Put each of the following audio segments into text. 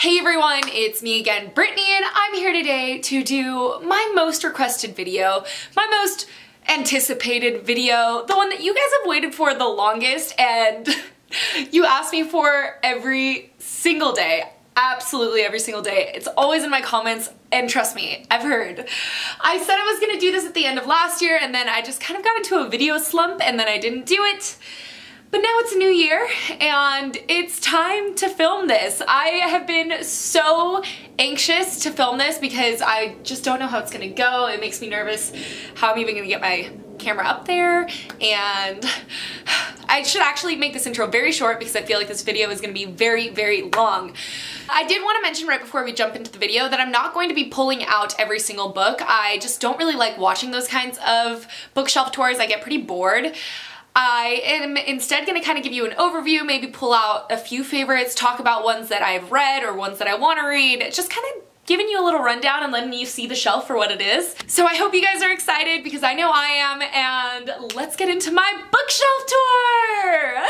Hey everyone, it's me again, Brittany, and I'm here today to do my most requested video, my most anticipated video, the one that you guys have waited for the longest and you ask me for every single day. Absolutely every single day. It's always in my comments, and trust me, I've heard. I said I was gonna do this at the end of last year, and then I just kind of got into a video slump, and then I didn't do it. But now it's a new year, and it's time to film this. I have been so anxious to film this because I just don't know how it's gonna go. It makes me nervous how I'm even gonna get my camera up there, and I should actually make this intro very short because I feel like this video is gonna be very, very long. I did want to mention right before we jump into the video that I'm not going to be pulling out every single book. I just don't really like watching those kinds of bookshelf tours. I get pretty bored. I am instead going to kind of give you an overview, maybe pull out a few favorites, talk about ones that I've read or ones that I want to read, just kind of giving you a little rundown and letting you see the shelf for what it is. So I hope you guys are excited because I know I am, and let's get into my bookshelf tour!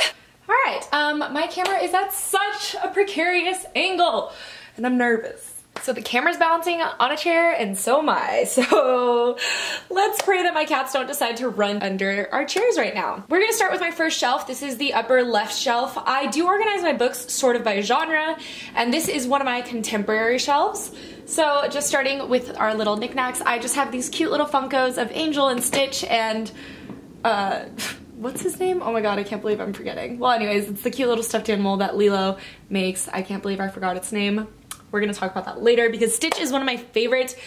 Alright, my camera is at such a precarious angle and I'm nervous. So the camera's balancing on a chair and so am I. So let's pray that my cats don't decide to run under our chairs right now. We're gonna start with my first shelf. This is the upper left shelf. I do organize my books sort of by genre, and this is one of my contemporary shelves. So just starting with our little knickknacks, I just have these cute little Funkos of Angel and Stitch and what's his name? Oh my god, I can't believe I'm forgetting. Well anyways, it's the cute little stuffed animal that Lilo makes. I can't believe I forgot its name. We're gonna talk about that later because Stitch is one of my favorite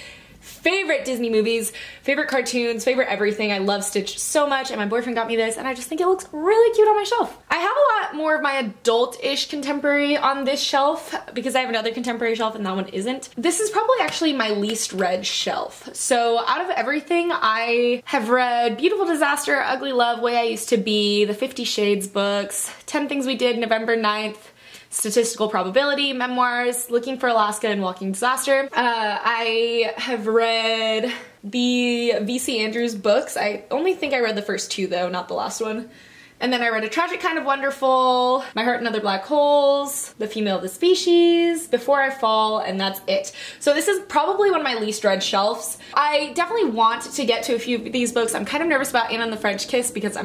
Disney movies, favorite cartoons, favorite everything. I love Stitch so much, and my boyfriend got me this and I just think it looks really cute on my shelf. I have a lot more of my adult-ish contemporary on this shelf because I have another contemporary shelf and that one isn't. This is probably actually my least read shelf. So out of everything, I have read Beautiful Disaster, Ugly Love, Way I Used to Be, the 50 Shades books, 10 Things We Did November 9th, Statistical Probability, Memoirs, Looking for Alaska, and Walking Disaster. I have read the V.C. Andrews books. I only think I read the first two though, not the last one. And then I read A Tragic Kind of Wonderful, My Heart and Other Black Holes, The Female of the Species, Before I Fall, and that's it. So this is probably one of my least read shelves. I definitely want to get to a few of these books. I'm kind of nervous about Anne and the French Kiss because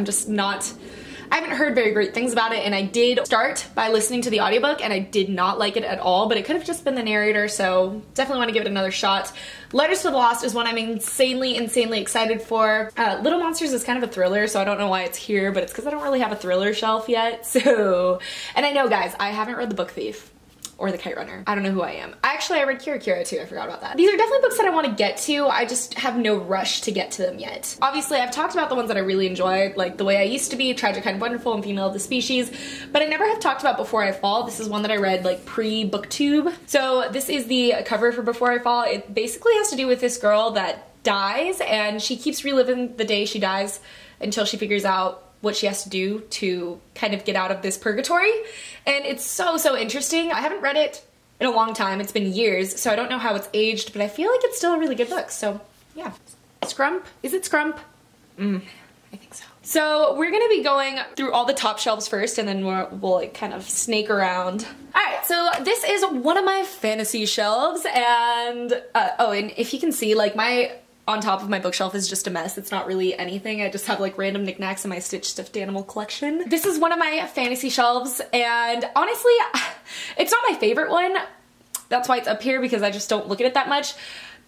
I haven't heard very great things about it, and I did start by listening to the audiobook and I did not like it at all, but it could have just been the narrator, so definitely want to give it another shot. Letters to the Lost is one I'm insanely excited for. Little Monsters is kind of a thriller, so I don't know why it's here, but it's because I don't really have a thriller shelf yet, so... And I know, guys, I haven't read The Book Thief or The Kite Runner. I don't know who I am. Actually, I read Kira Kira too, I forgot about that. These are definitely books that I want to get to, I just have no rush to get to them yet. Obviously, I've talked about the ones that I really enjoyed, like The Way I Used to Be, Tragic Kind of Wonderful, and Female of the Species, but I never have talked about Before I Fall. This is one that I read like pre-booktube. So this is the cover for Before I Fall. It basically has to do with this girl that dies, and she keeps reliving the day she dies until she figures out what she has to do to kind of get out of this purgatory. And it's so interesting. I haven't read it in a long time. It's been years, so I don't know how it's aged, but I feel like it's still a really good book. So yeah. Scrump? Is it Scrump? I think so. So we're gonna be going through all the top shelves first, and then we'll like kind of snake around. Alright, so this is one of my fantasy shelves, and oh, and if you can see, like on top of my bookshelf is just a mess. It's not really anything. I just have like random knickknacks in my Stitch stuffed animal collection. This is one of my fantasy shelves, and honestly, it's not my favorite one. That's why it's up here, because I just don't look at it that much.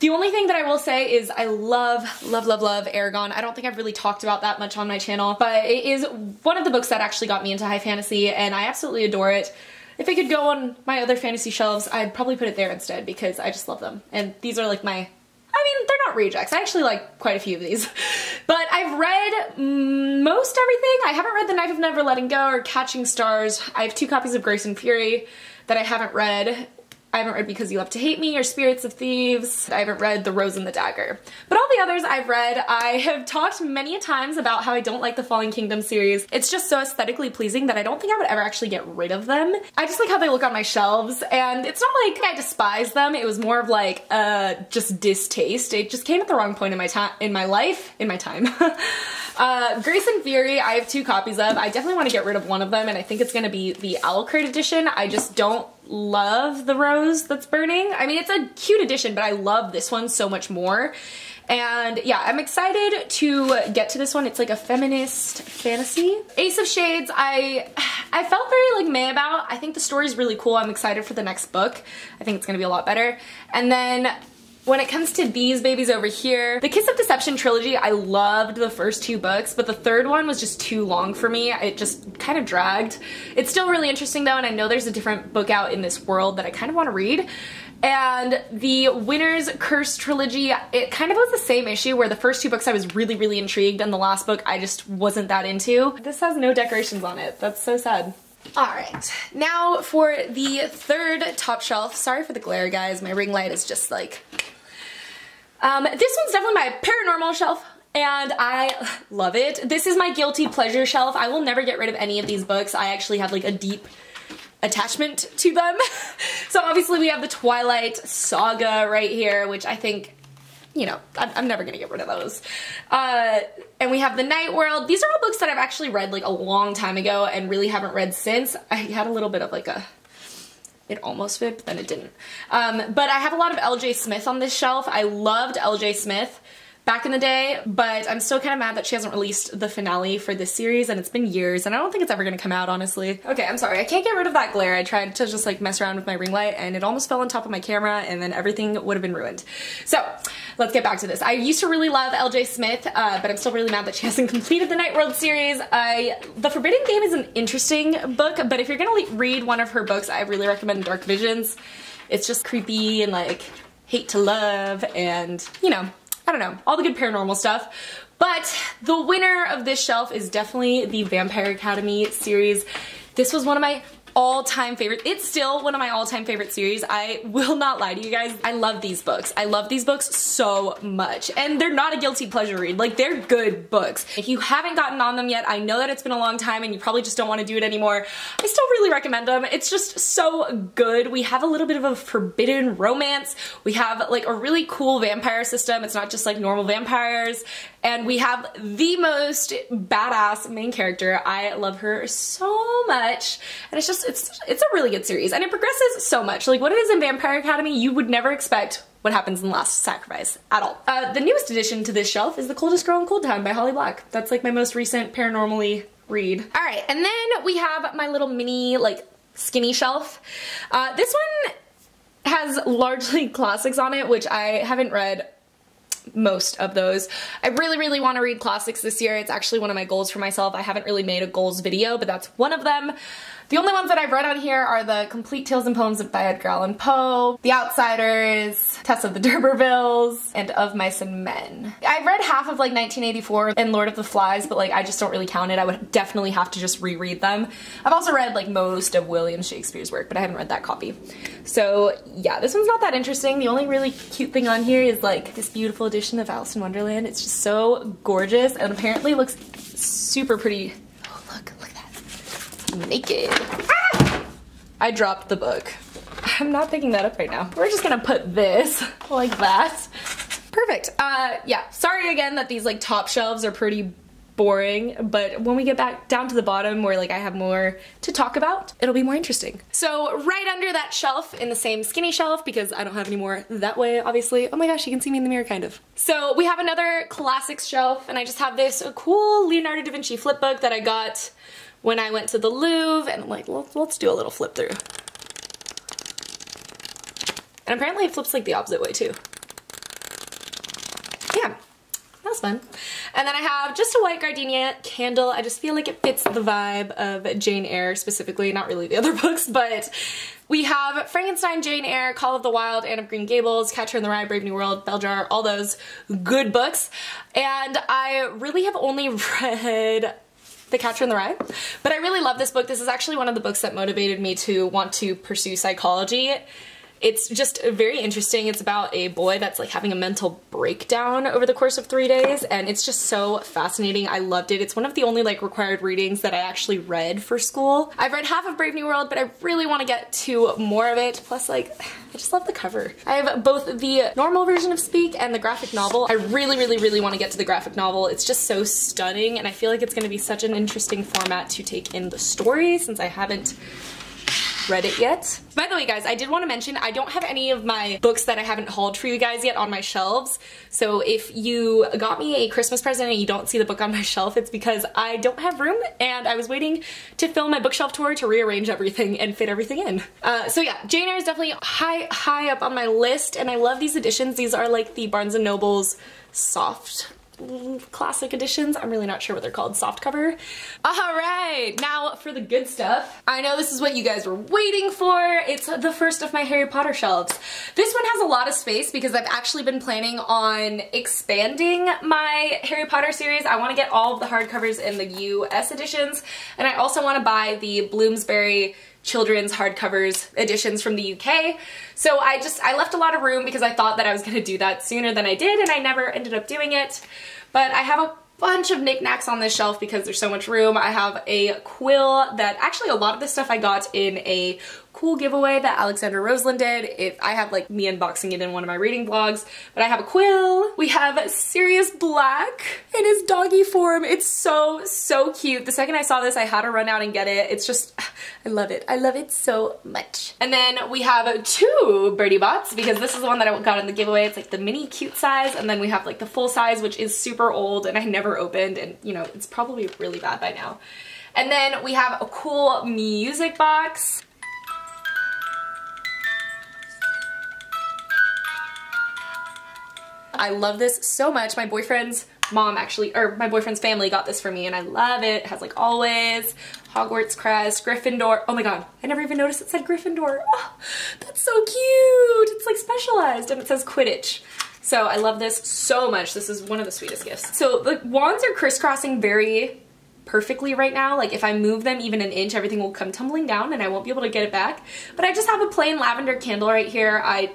The only thing that I will say is I love Eragon. I don't think I've really talked about that much on my channel, but it is one of the books that actually got me into high fantasy, and I absolutely adore it. If it could go on my other fantasy shelves, I'd probably put it there instead because I just love them. And these are like they're not rejects. I actually like quite a few of these. But I've read most everything. I haven't read The Knife of Never Letting Go or Catching Stars. I have 2 copies of Grace and Fury that I haven't read. I haven't read Because You Love to Hate Me or Spirits of Thieves. I haven't read The Rose and the Dagger. But all the others I've read. I have talked many a times about how I don't like the Fallen Kingdom series. It's just so aesthetically pleasing that I don't think I would ever actually get rid of them. I just like how they look on my shelves, and it's not like I despise them. It was more of like just distaste. It just came at the wrong point in my time. Grace and Fury, I have 2 copies of. I definitely want to get rid of one of them, and I think it's going to be the Owl Crate edition. I just don't love the rose that's burning. I mean, it's a cute addition, but I love this one so much more. And yeah, I'm excited to get to this one. It's like a feminist fantasy. Ace of Shades, I felt very like meh about. I think the story's really cool. I'm excited for the next book. I think it's gonna be a lot better. And then when it comes to these babies over here, the Kiss of Deception trilogy, I loved the first 2 books, but the third one was just too long for me. It just kind of dragged. It's still really interesting though, and I know there's a different book out in this world that I kind of want to read. And the Winter's Curse trilogy, it kind of was the same issue where the first 2 books I was really, really intrigued, and the last book I just wasn't that into. This has no decorations on it. That's so sad. Alright, now for the third top shelf. Sorry for the glare, guys. My ring light is just like... this one's definitely my paranormal shelf, and I love it. This is my guilty pleasure shelf. I will never get rid of any of these books. I actually have like a deep attachment to them. So obviously we have the Twilight Saga right here, which I think, you know, I'm never gonna get rid of those. And we have the Night World. These are all books that I've actually read like a long time ago and really haven't read since. I had a little bit of like a, it almost fit, but then it didn't. But I have a lot of L.J. Smith on this shelf. I loved L.J. Smith back in the day, but I'm still kind of mad that she hasn't released the finale for this series, and it's been years, and I don't think it's ever gonna come out, honestly. Okay, I'm sorry, I can't get rid of that glare. I tried to just like mess around with my ring light, and it almost fell on top of my camera, and then everything would have been ruined. So, let's get back to this. I used to really love L.J. Smith, but I'm still really mad that she hasn't completed the Night World series. The Forbidden Game is an interesting book, but if you're gonna read one of her books, I really recommend Dark Visions. It's just creepy and like hate to love, and you know, I don't know, all the good paranormal stuff. But the winner of this shelf is definitely the Vampire Academy series. This was one of my all-time favorite. It's still one of my all-time favorite series. I will not lie to you guys. I love these books. I love these books so much. And they're not a guilty pleasure read. Like, they're good books. If you haven't gotten on them yet, I know that it's been a long time and you probably just don't want to do it anymore. I still really recommend them. It's just so good. We have a little bit of a forbidden romance. We have like a really cool vampire system. It's not just like normal vampires. And we have the most badass main character. I love her so much. And it's just, it's a really good series. And it progresses so much. Like what it is in Vampire Academy, you would never expect what happens in The Last Sacrifice at all. The newest addition to this shelf is The Coldest Girl in Cold Town by Holly Black. That's like my most recent paranormally read. All right, and then we have my little mini like skinny shelf. This one has largely classics on it, which I haven't read most of those. I really, really want to read classics this year. It's actually one of my goals for myself. I haven't really made a goals video, but that's one of them. The only ones that I've read on here are the Complete Tales and Poems by Edgar Allan Poe, The Outsiders, Tess of the D'Urbervilles, and Of Mice and Men. I've read half of like 1984 and Lord of the Flies, but like I just don't really count it. I would definitely have to just reread them. I've also read like most of William Shakespeare's work, but I haven't read that copy. So yeah, this one's not that interesting. The only really cute thing on here is like this beautiful edition of Alice in Wonderland. It's just so gorgeous and apparently looks super pretty. Oh, look at that. Naked. Ah! I dropped the book. I'm not picking that up right now. We're just gonna put this like that. Perfect. Yeah, sorry again that these like top shelves are pretty boring, but when we get back down to the bottom where like I have more to talk about, it'll be more interesting. So right under that shelf in the same skinny shelf, because I don't have any more that way obviously. Oh my gosh, you can see me in the mirror kind of. So we have another classics shelf, and I just have this cool Leonardo da Vinci flip book that I got when I went to the Louvre, and I'm like, let's do a little flip through. And apparently it flips like the opposite way too. Yeah, that was fun. And then I have just a white gardenia candle. I just feel like it fits the vibe of Jane Eyre specifically, not really the other books, but we have Frankenstein, Jane Eyre, Call of the Wild, Anne of Green Gables, Catcher in the Rye, Brave New World, Bell Jar, all those good books. And I really have only read The Catcher in the Rye, but I really love this book. This is actually one of the books that motivated me to want to pursue psychology. It's just very interesting. It's about a boy that's like having a mental breakdown over the course of 3 days, and it's just so fascinating. I loved it. It's one of the only like required readings that I actually read for school. I've read half of Brave New World, but I really want to get to more of it. Plus, like, I just love the cover. I have both the normal version of Speak and the graphic novel. I really, really, really want to get to the graphic novel. It's just so stunning, and I feel like it's going to be such an interesting format to take in the story since I haven't read it yet. By the way, guys, I did want to mention I don't have any of my books that I haven't hauled for you guys yet on my shelves. So if you got me a Christmas present and you don't see the book on my shelf, it's because I don't have room and I was waiting to film my bookshelf tour to rearrange everything and fit everything in. So yeah, Jane Eyre is definitely high up on my list, and I love these editions. These are like the Barnes & Noble's soft classic editions. I'm really not sure what they're called. Soft cover. Alright, now for the good stuff. I know this is what you guys were waiting for. It's the first of my Harry Potter shelves. This one has a lot of space because I've actually been planning on expanding my Harry Potter series. I want to get all of the hardcovers in the US editions, and I also want to buy the Bloomsbury children's hardcovers editions from the UK. So I left a lot of room because I thought that I was going to do that sooner than I did, and I never ended up doing it. But I have a bunch of knickknacks on this shelf because there's so much room. I have a quill that actually a lot of this stuff I got in a cool giveaway that Alexandra Roseland did. I have like me unboxing it in one of my reading vlogs, but I have a quill. We have Sirius Black in his doggy form. It's so cute. The second I saw this, I had to run out and get it. It's just, I love it. I love it so much. And then we have two Birdie Bots because this is the one that I got in the giveaway. It's like the mini cute size, and then we have like the full size, which is super old and I never opened, and you know, it's probably really bad by now. And then we have a cool music box. I love this so much. My boyfriend's mom actually, or my boyfriend's family got this for me, and I love it. It has like always, Hogwarts crest, Gryffindor. Oh my god, I never even noticed it said Gryffindor. Oh, that's so cute. It's like specialized, and it says Quidditch. So I love this so much. This is one of the sweetest gifts. So the wands are crisscrossing very perfectly right now. Like if I move them even an inch, everything will come tumbling down and I won't be able to get it back. But I just have a plain lavender candle right here. I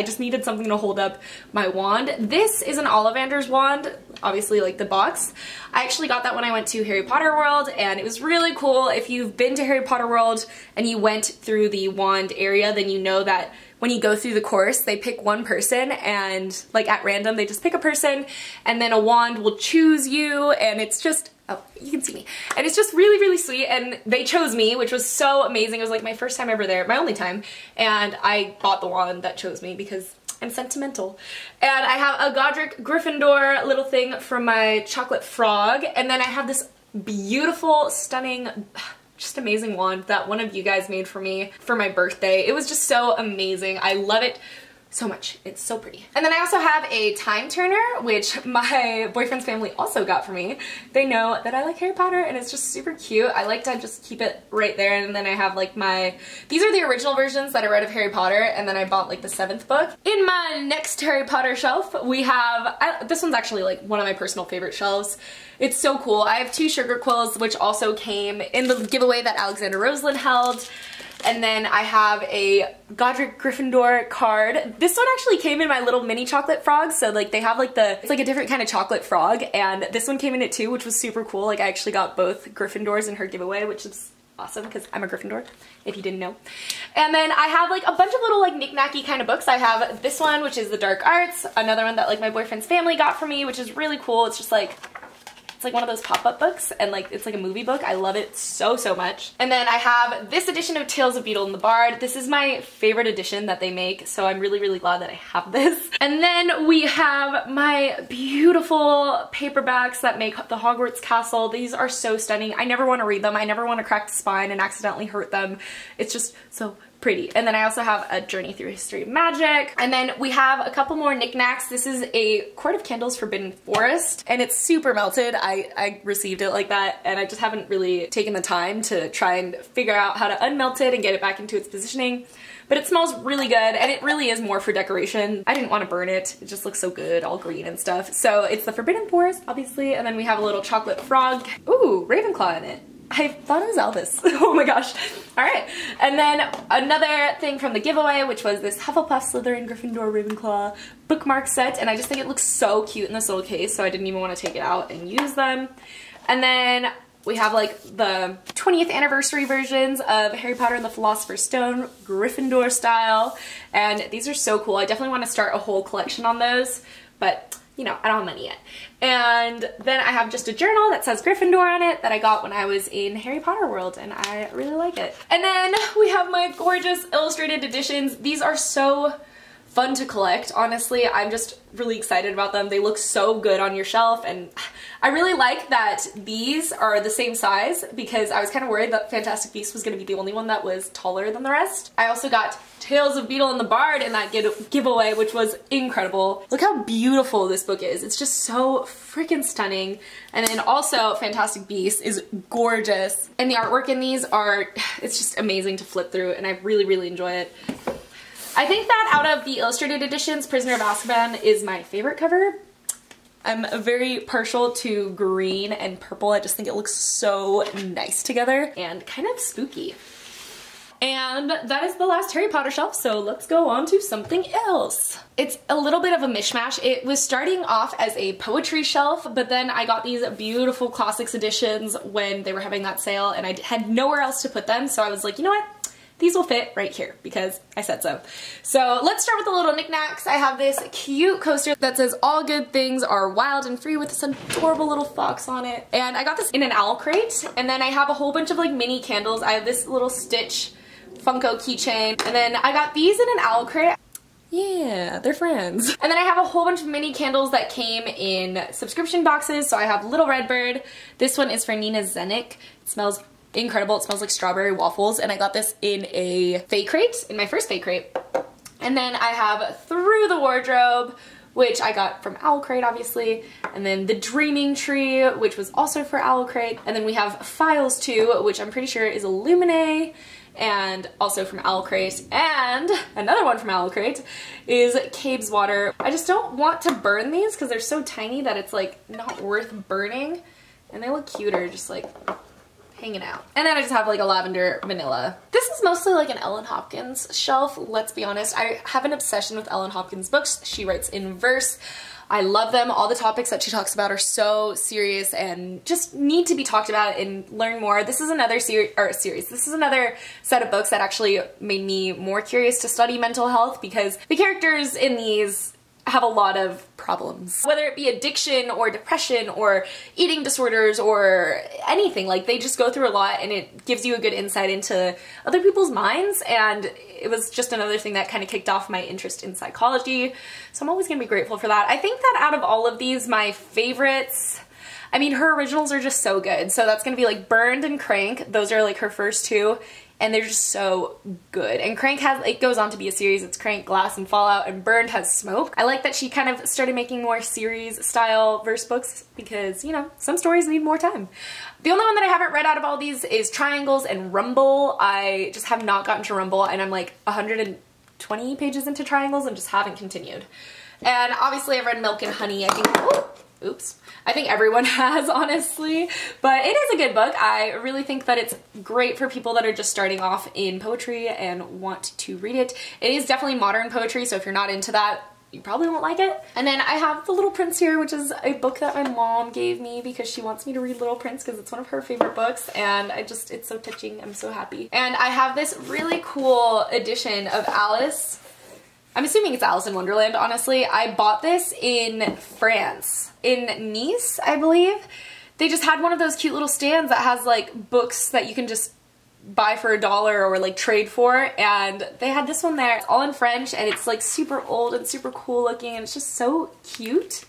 just needed something to hold up my wand. This is an Ollivander's wand, obviously like the box. I actually got that when I went to Harry Potter World, and it was really cool. If you've been to Harry Potter World and you went through the wand area, then you know that when you go through the course, they pick one person, and like at random, they just pick a person, and then a wand will choose you, and it's just, oh, you can see me. And it's just really, really sweet, and they chose me, which was so amazing. It was like my first time ever there, my only time, and I bought the wand that chose me because I'm sentimental. And I have a Godric Gryffindor little thing from my chocolate frog, and then I have this beautiful, stunning, just amazing wand that one of you guys made for me for my birthday. It was just so amazing. I love it so much. It's so pretty. And then I also have a time turner, which my boyfriend's family also got for me. They know that I like Harry Potter, and it's just super cute. I like to just keep it right there, and then I have like these are the original versions that I read of Harry Potter, and then I bought like the 7th book. In my next Harry Potter shelf, we have, this one's actually like one of my personal favorite shelves. It's so cool. I have 2 sugar quills, which also came in the giveaway that Alexandra Roseland held. And then I have a Godric Gryffindor card. This one actually came in my little mini chocolate frog, so like they have like it's like a different kind of chocolate frog, and this one came in it too, which was super cool. Like I actually got both Gryffindors in her giveaway, which is awesome because I'm a Gryffindor, if you didn't know. And then I have like a bunch of little like knick-knacky kind of books. I have this one, which is the Dark Arts, another one that like my boyfriend's family got for me, which is really cool. It's just like, it's like one of those pop-up books, and like it's like a movie book. I love it so much. And then I have this edition of Tales of Beedle and the Bard. This is my favorite edition that they make, so I'm really glad that I have this. And then we have my beautiful paperbacks that make the Hogwarts Castle. These are so stunning. I never want to read them. I never want to crack the spine and accidentally hurt them. It's just so pretty. And then I also have a Journey Through History of Magic. And then we have a couple more knickknacks. This is a Court of Candles Forbidden Forest, and it's super melted. I received it like that, and I just haven't really taken the time to try and figure out how to unmelt it and get it back into its positioning. But it smells really good, and it really is more for decoration. I didn't want to burn it. It just looks so good, all green and stuff. So it's the Forbidden Forest, obviously, and then we have a little chocolate frog. Ooh, Ravenclaw in it. I thought it was Elvis. Oh my gosh. Alright. And then another thing from the giveaway, which was this Hufflepuff, Slytherin, Gryffindor, Ravenclaw bookmark set. And I just think it looks so cute in this little case, so I didn't even want to take it out and use them. And then We have like the 20th anniversary versions of Harry Potter and the Philosopher's Stone, Gryffindor style, and these are so cool. I definitely want to start a whole collection on those, but you know, I don't have money yet. And then I have just a journal that says Gryffindor on it that I got when I was in Harry Potter World, and I really like it. And then we have my gorgeous illustrated editions. These are so fun to collect, honestly. I'm just really excited about them. They look so good on your shelf, and I really like that these are the same size because I was kind of worried that Fantastic Beasts was going to be the only one that was taller than the rest. I also got Tales of Beetle and the Bard in that giveaway, which was incredible. Look how beautiful this book is. It's just so freaking stunning. And then also Fantastic Beasts is gorgeous. And the artwork in these are, it's just amazing to flip through, and I really, really enjoy it. I think that out of the illustrated editions, Prisoner of Azkaban is my favorite cover. I'm very partial to green and purple. I just think it looks so nice together and kind of spooky. And that is the last Harry Potter shelf, so let's go on to something else. It's a little bit of a mishmash. It was starting off as a poetry shelf, but then I got these beautiful classics editions when they were having that sale, and I had nowhere else to put them, so I was like, you know what? These will fit right here because I said so. So let's start with the little knickknacks. I have this cute coaster that says all good things are wild and free with this adorable little fox on it. And I got this in an owl crate. And then I have a whole bunch of like mini candles. I have this little Stitch Funko keychain. And then I got these in an owl crate. Yeah, they're friends. And then I have a whole bunch of mini candles that came in subscription boxes. So I have Little Redbird. This one is for Nina Zenik. It smells incredible. It smells like strawberry waffles, and I got this in a fake crate, in my first fake crate. And then I have Through the Wardrobe, which I got from Owl Crate, obviously, and then The Dreaming Tree, which was also for Owl Crate, and then we have Files 2, which I'm pretty sure is Illuminae, and also from Owl Crate, and another one from Owl Crate is Cabe's Water. I just don't want to burn these because they're so tiny that it's like not worth burning, and they look cuter just like hanging out. And then I just have like a lavender vanilla. This is mostly like an Ellen Hopkins shelf, let's be honest. I have an obsession with Ellen Hopkins books. She writes in verse. I love them. All the topics that she talks about are so serious and just need to be talked about and learn more. This is another This is another set of books that actually made me more curious to study mental health because the characters in these have a lot of problems. Whether it be addiction or depression or eating disorders or anything, like they just go through a lot, and it gives you a good insight into other people's minds, and it was just another thing that kind of kicked off my interest in psychology. So I'm always gonna be grateful for that. I think that out of all of these, my favorites, I mean, her originals are just so good. So that's gonna be like Burned and Crank. Those are like her first two, and they're just so good. And Crank it goes on to be a series. It's Crank, Glass, and Fallout, and Burned has Smoke. I like that she kind of started making more series style verse books because, you know, some stories need more time. The only one that I haven't read out of all these is Triangles and Rumble. I just have not gotten to Rumble, and I'm like 120 pages into Triangles and just haven't continued. And obviously I've read Milk and Honey. I think, oops. I think everyone has, honestly, but it is a good book. I really think that it's great for people that are just starting off in poetry and want to read it. It is definitely modern poetry, so if you're not into that, you probably won't like it. And then I have The Little Prince here, which is a book that my mom gave me because she wants me to read Little Prince because it's one of her favorite books, and it's so touching. I'm so happy. And I have this really cool edition of Alice. I'm assuming it's Alice in Wonderland, honestly. I bought this in France, in Nice, I believe. They just had one of those cute little stands that has like books that you can just buy for $1 or like trade for, and they had this one there. It's all in French, and it's like super old and super cool looking, and it's just so cute.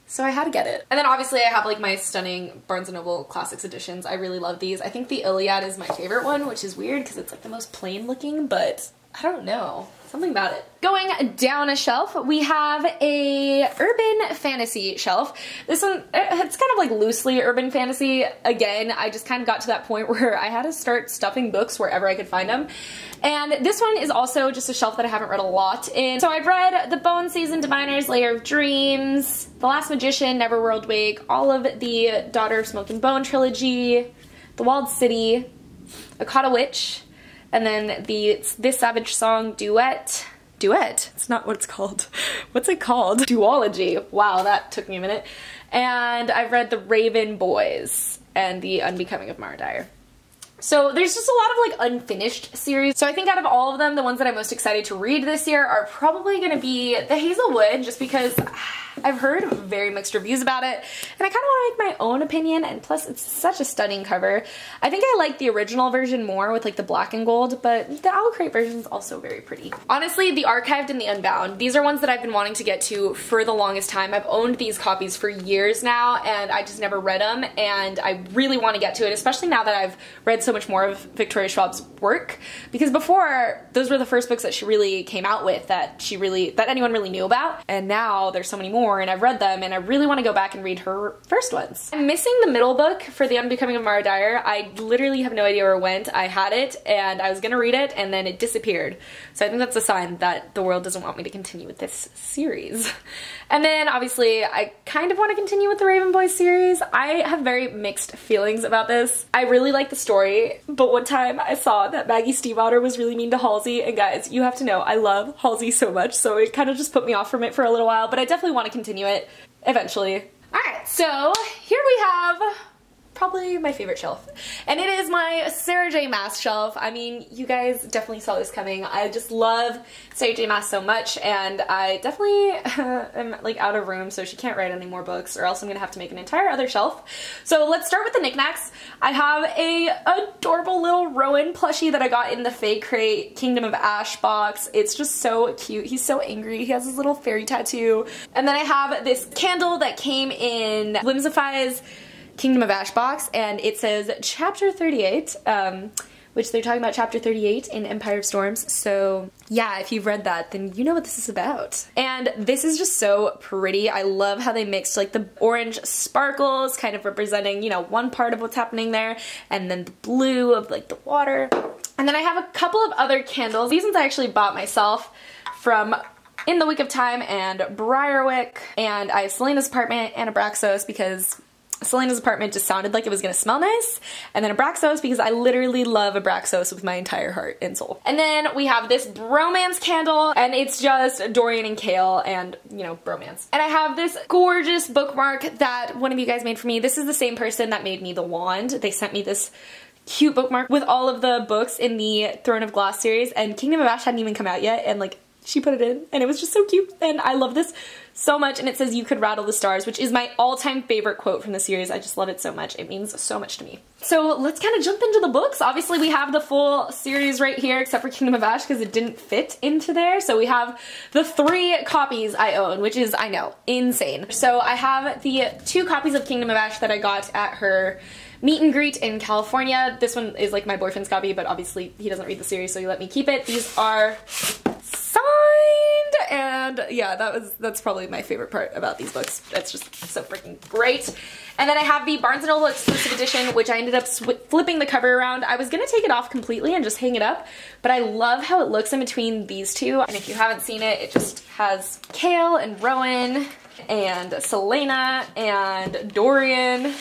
So I had to get it. And then obviously I have like my stunning Barnes & Noble Classics editions. I really love these. I think the Iliad is my favorite one, which is weird because it's like the most plain looking, but I don't know. Something about it. Going down a shelf, we have a urban fantasy shelf. This one, it's kind of like loosely urban fantasy. Again, I just kind of got to that point where I had to start stuffing books wherever I could find them. And this one is also just a shelf that I haven't read a lot in. So I've read The Bone Season Diviners, Layer of Dreams, The Last Magician, Neverworld Wake, all of the Daughter of Smoke and Bone trilogy, The Walled City, Akata Witch, and then This Savage Song Duet. It's not what it's called. What's it called? Duology. Wow, that took me a minute. And I've read The Raven Boys. and The Unbecoming of Mara Dyer. So there's just a lot of like unfinished series. So I think out of all of them, the ones that I'm most excited to read this year are probably going to be The Hazelwood, just because I've heard very mixed reviews about it, and I kind of want to make my own opinion, and plus it's such a stunning cover. I think I like the original version more with like the black and gold, but the Owl Crate version is also very pretty. Honestly, the Archived and the Unbound, these are ones that I've been wanting to get to for the longest time. I've owned these copies for years now, and I just never read them, and I really want to get to it, especially now that I've read so much more of Victoria Schwab's work, because before, those were the first books that she really came out with that anyone really knew about, and now there's so many more, and I've read them, and I really want to go back and read her first ones. I'm missing the middle book for The Unbecoming of Mara Dyer. I literally have no idea where it went. I had it, and I was gonna read it, and then it disappeared. So I think that's a sign that the world doesn't want me to continue with this series. And then, obviously, I kind of want to continue with the Raven Boys series. I have very mixed feelings about this. I really like the story, but one time I saw that Maggie Stiefvater was really mean to Halsey, and guys, you have to know, I love Halsey so much, so it kind of just put me off from it for a little while, but I definitely want to continue it eventually. Alright, so here we have probably my favorite shelf, and it is my Sarah J. Maas shelf. I mean, you guys definitely saw this coming. I just love Sarah J. Maas so much, and I definitely am like out of room, so she can't write any more books, or else I'm gonna have to make an entire other shelf. So let's start with the knickknacks. I have a adorable little Rowan plushie that I got in the Fae Crate Kingdom of Ash box. It's just so cute. He's so angry. He has his little fairy tattoo. And then I have this candle that came in Whimsify's Kingdom of Ash box, and it says Chapter 38, which they're talking about Chapter 38 in Empire of Storms, so yeah, if you've read that, then you know what this is about. And this is just so pretty. I love how they mixed like the orange sparkles, kind of representing, you know, one part of what's happening there, and then the blue of like the water. And then I have a couple of other candles. These ones I actually bought myself from In the Wick of Time and Briarwick, and I have Selena's Apartment and Abraxos because Selena's Apartment just sounded like it was gonna smell nice, and then Abraxos because I literally love Abraxos with my entire heart and soul. And then we have this bromance candle, and it's just Dorian and Kale and, you know, bromance. And I have this gorgeous bookmark that one of you guys made for me. This is the same person that made me the wand. They sent me this cute bookmark with all of the books in the Throne of Glass series, and Kingdom of Ash hadn't even come out yet, and like she put it in, and it was just so cute, and I love this so much. And it says, "You could rattle the stars," which is my all-time favorite quote from the series. I just love it so much. It means so much to me. So let's kind of jump into the books. Obviously we have the full series right here, except for Kingdom of Ash because it didn't fit into there. So we have the 3 copies I own, which is, I know, insane. So I have the 2 copies of Kingdom of Ash that I got at her meet and greet in California. This one is like my boyfriend's copy, but obviously he doesn't read the series, so he let me keep it. These are signed, and yeah, that's probably my favorite part about these books. It's just so freaking great. And then I have the Barnes & Noble exclusive edition, which I ended up flipping the cover around. I was gonna take it off completely and just hang it up, but I love how it looks in between these two. And if you haven't seen it, it just has Kale and Rowan and Selena and Dorian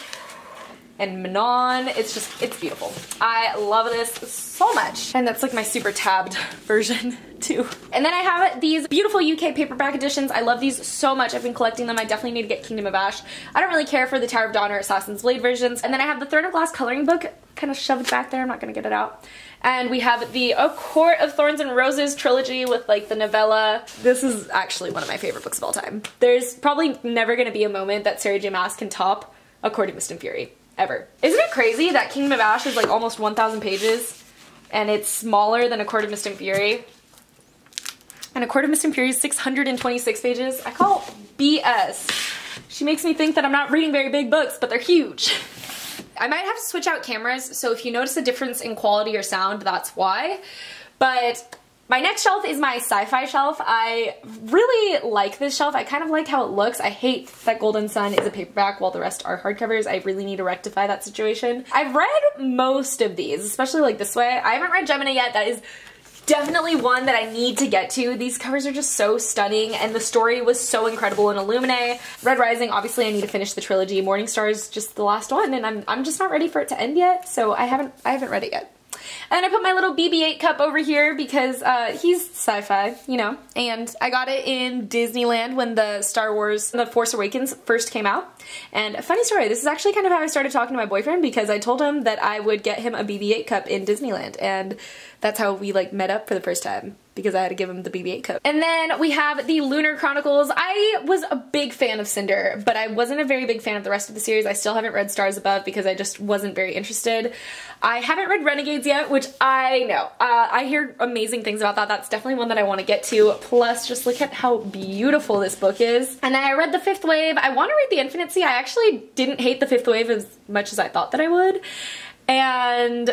and Manon. It's beautiful. I love this so much. And that's like my super tabbed version too. And then I have these beautiful UK paperback editions. I love these so much. I've been collecting them. I definitely need to get Kingdom of Ash. I don't really care for the Tower of Dawn or Assassin's Blade versions. And then I have the Throne of Glass coloring book kind of shoved back there. I'm not gonna get it out. And we have the A Court of Thorns and Roses trilogy with like the novella. This is actually one of my favorite books of all time. There's probably never gonna be a moment that Sarah J. Maas can top A Court of Mist and Fury. Ever. Isn't it crazy that Kingdom of Ash is like almost 1,000 pages and it's smaller than A Court of Mist and Fury? And A Court of Mist and Fury is 626 pages. I call BS. She makes me think that I'm not reading very big books, but they're huge. I might have to switch out cameras, so if you notice a difference in quality or sound, that's why. But my next shelf is my sci-fi shelf. I really like this shelf. I kind of like how it looks. I hate that Golden Sun is a paperback while the rest are hardcovers. I really need to rectify that situation. I've read most of these, especially like this way. I haven't read Gemini yet. That is definitely one that I need to get to. These covers are just so stunning, and the story was so incredible in Illuminae. Red Rising, obviously I need to finish the trilogy. Morningstar is just the last one, and I'm just not ready for it to end yet, so I haven't read it yet. And then I put my little BB-8 cup over here because he's sci-fi, you know, and I got it in Disneyland when the Star Wars The Force Awakens first came out. And a funny story, this is actually kind of how I started talking to my boyfriend, because I told him that I would get him a BB-8 cup in Disneyland, and that's how we like met up for the first time, because I had to give him the BB-8 cup. And then we have the Lunar Chronicles. I was a big fan of Cinder, but I wasn't a very big fan of the rest of the series. I still haven't read Stars Above because I just wasn't very interested. I haven't read Renegades yet, which I know. I hear amazing things about that. That's definitely one that I want to get to. Plus, just look at how beautiful this book is. And then I read The Fifth Wave. I want to read The Infinite Sea. I actually didn't hate The Fifth Wave as much as I thought that I would. And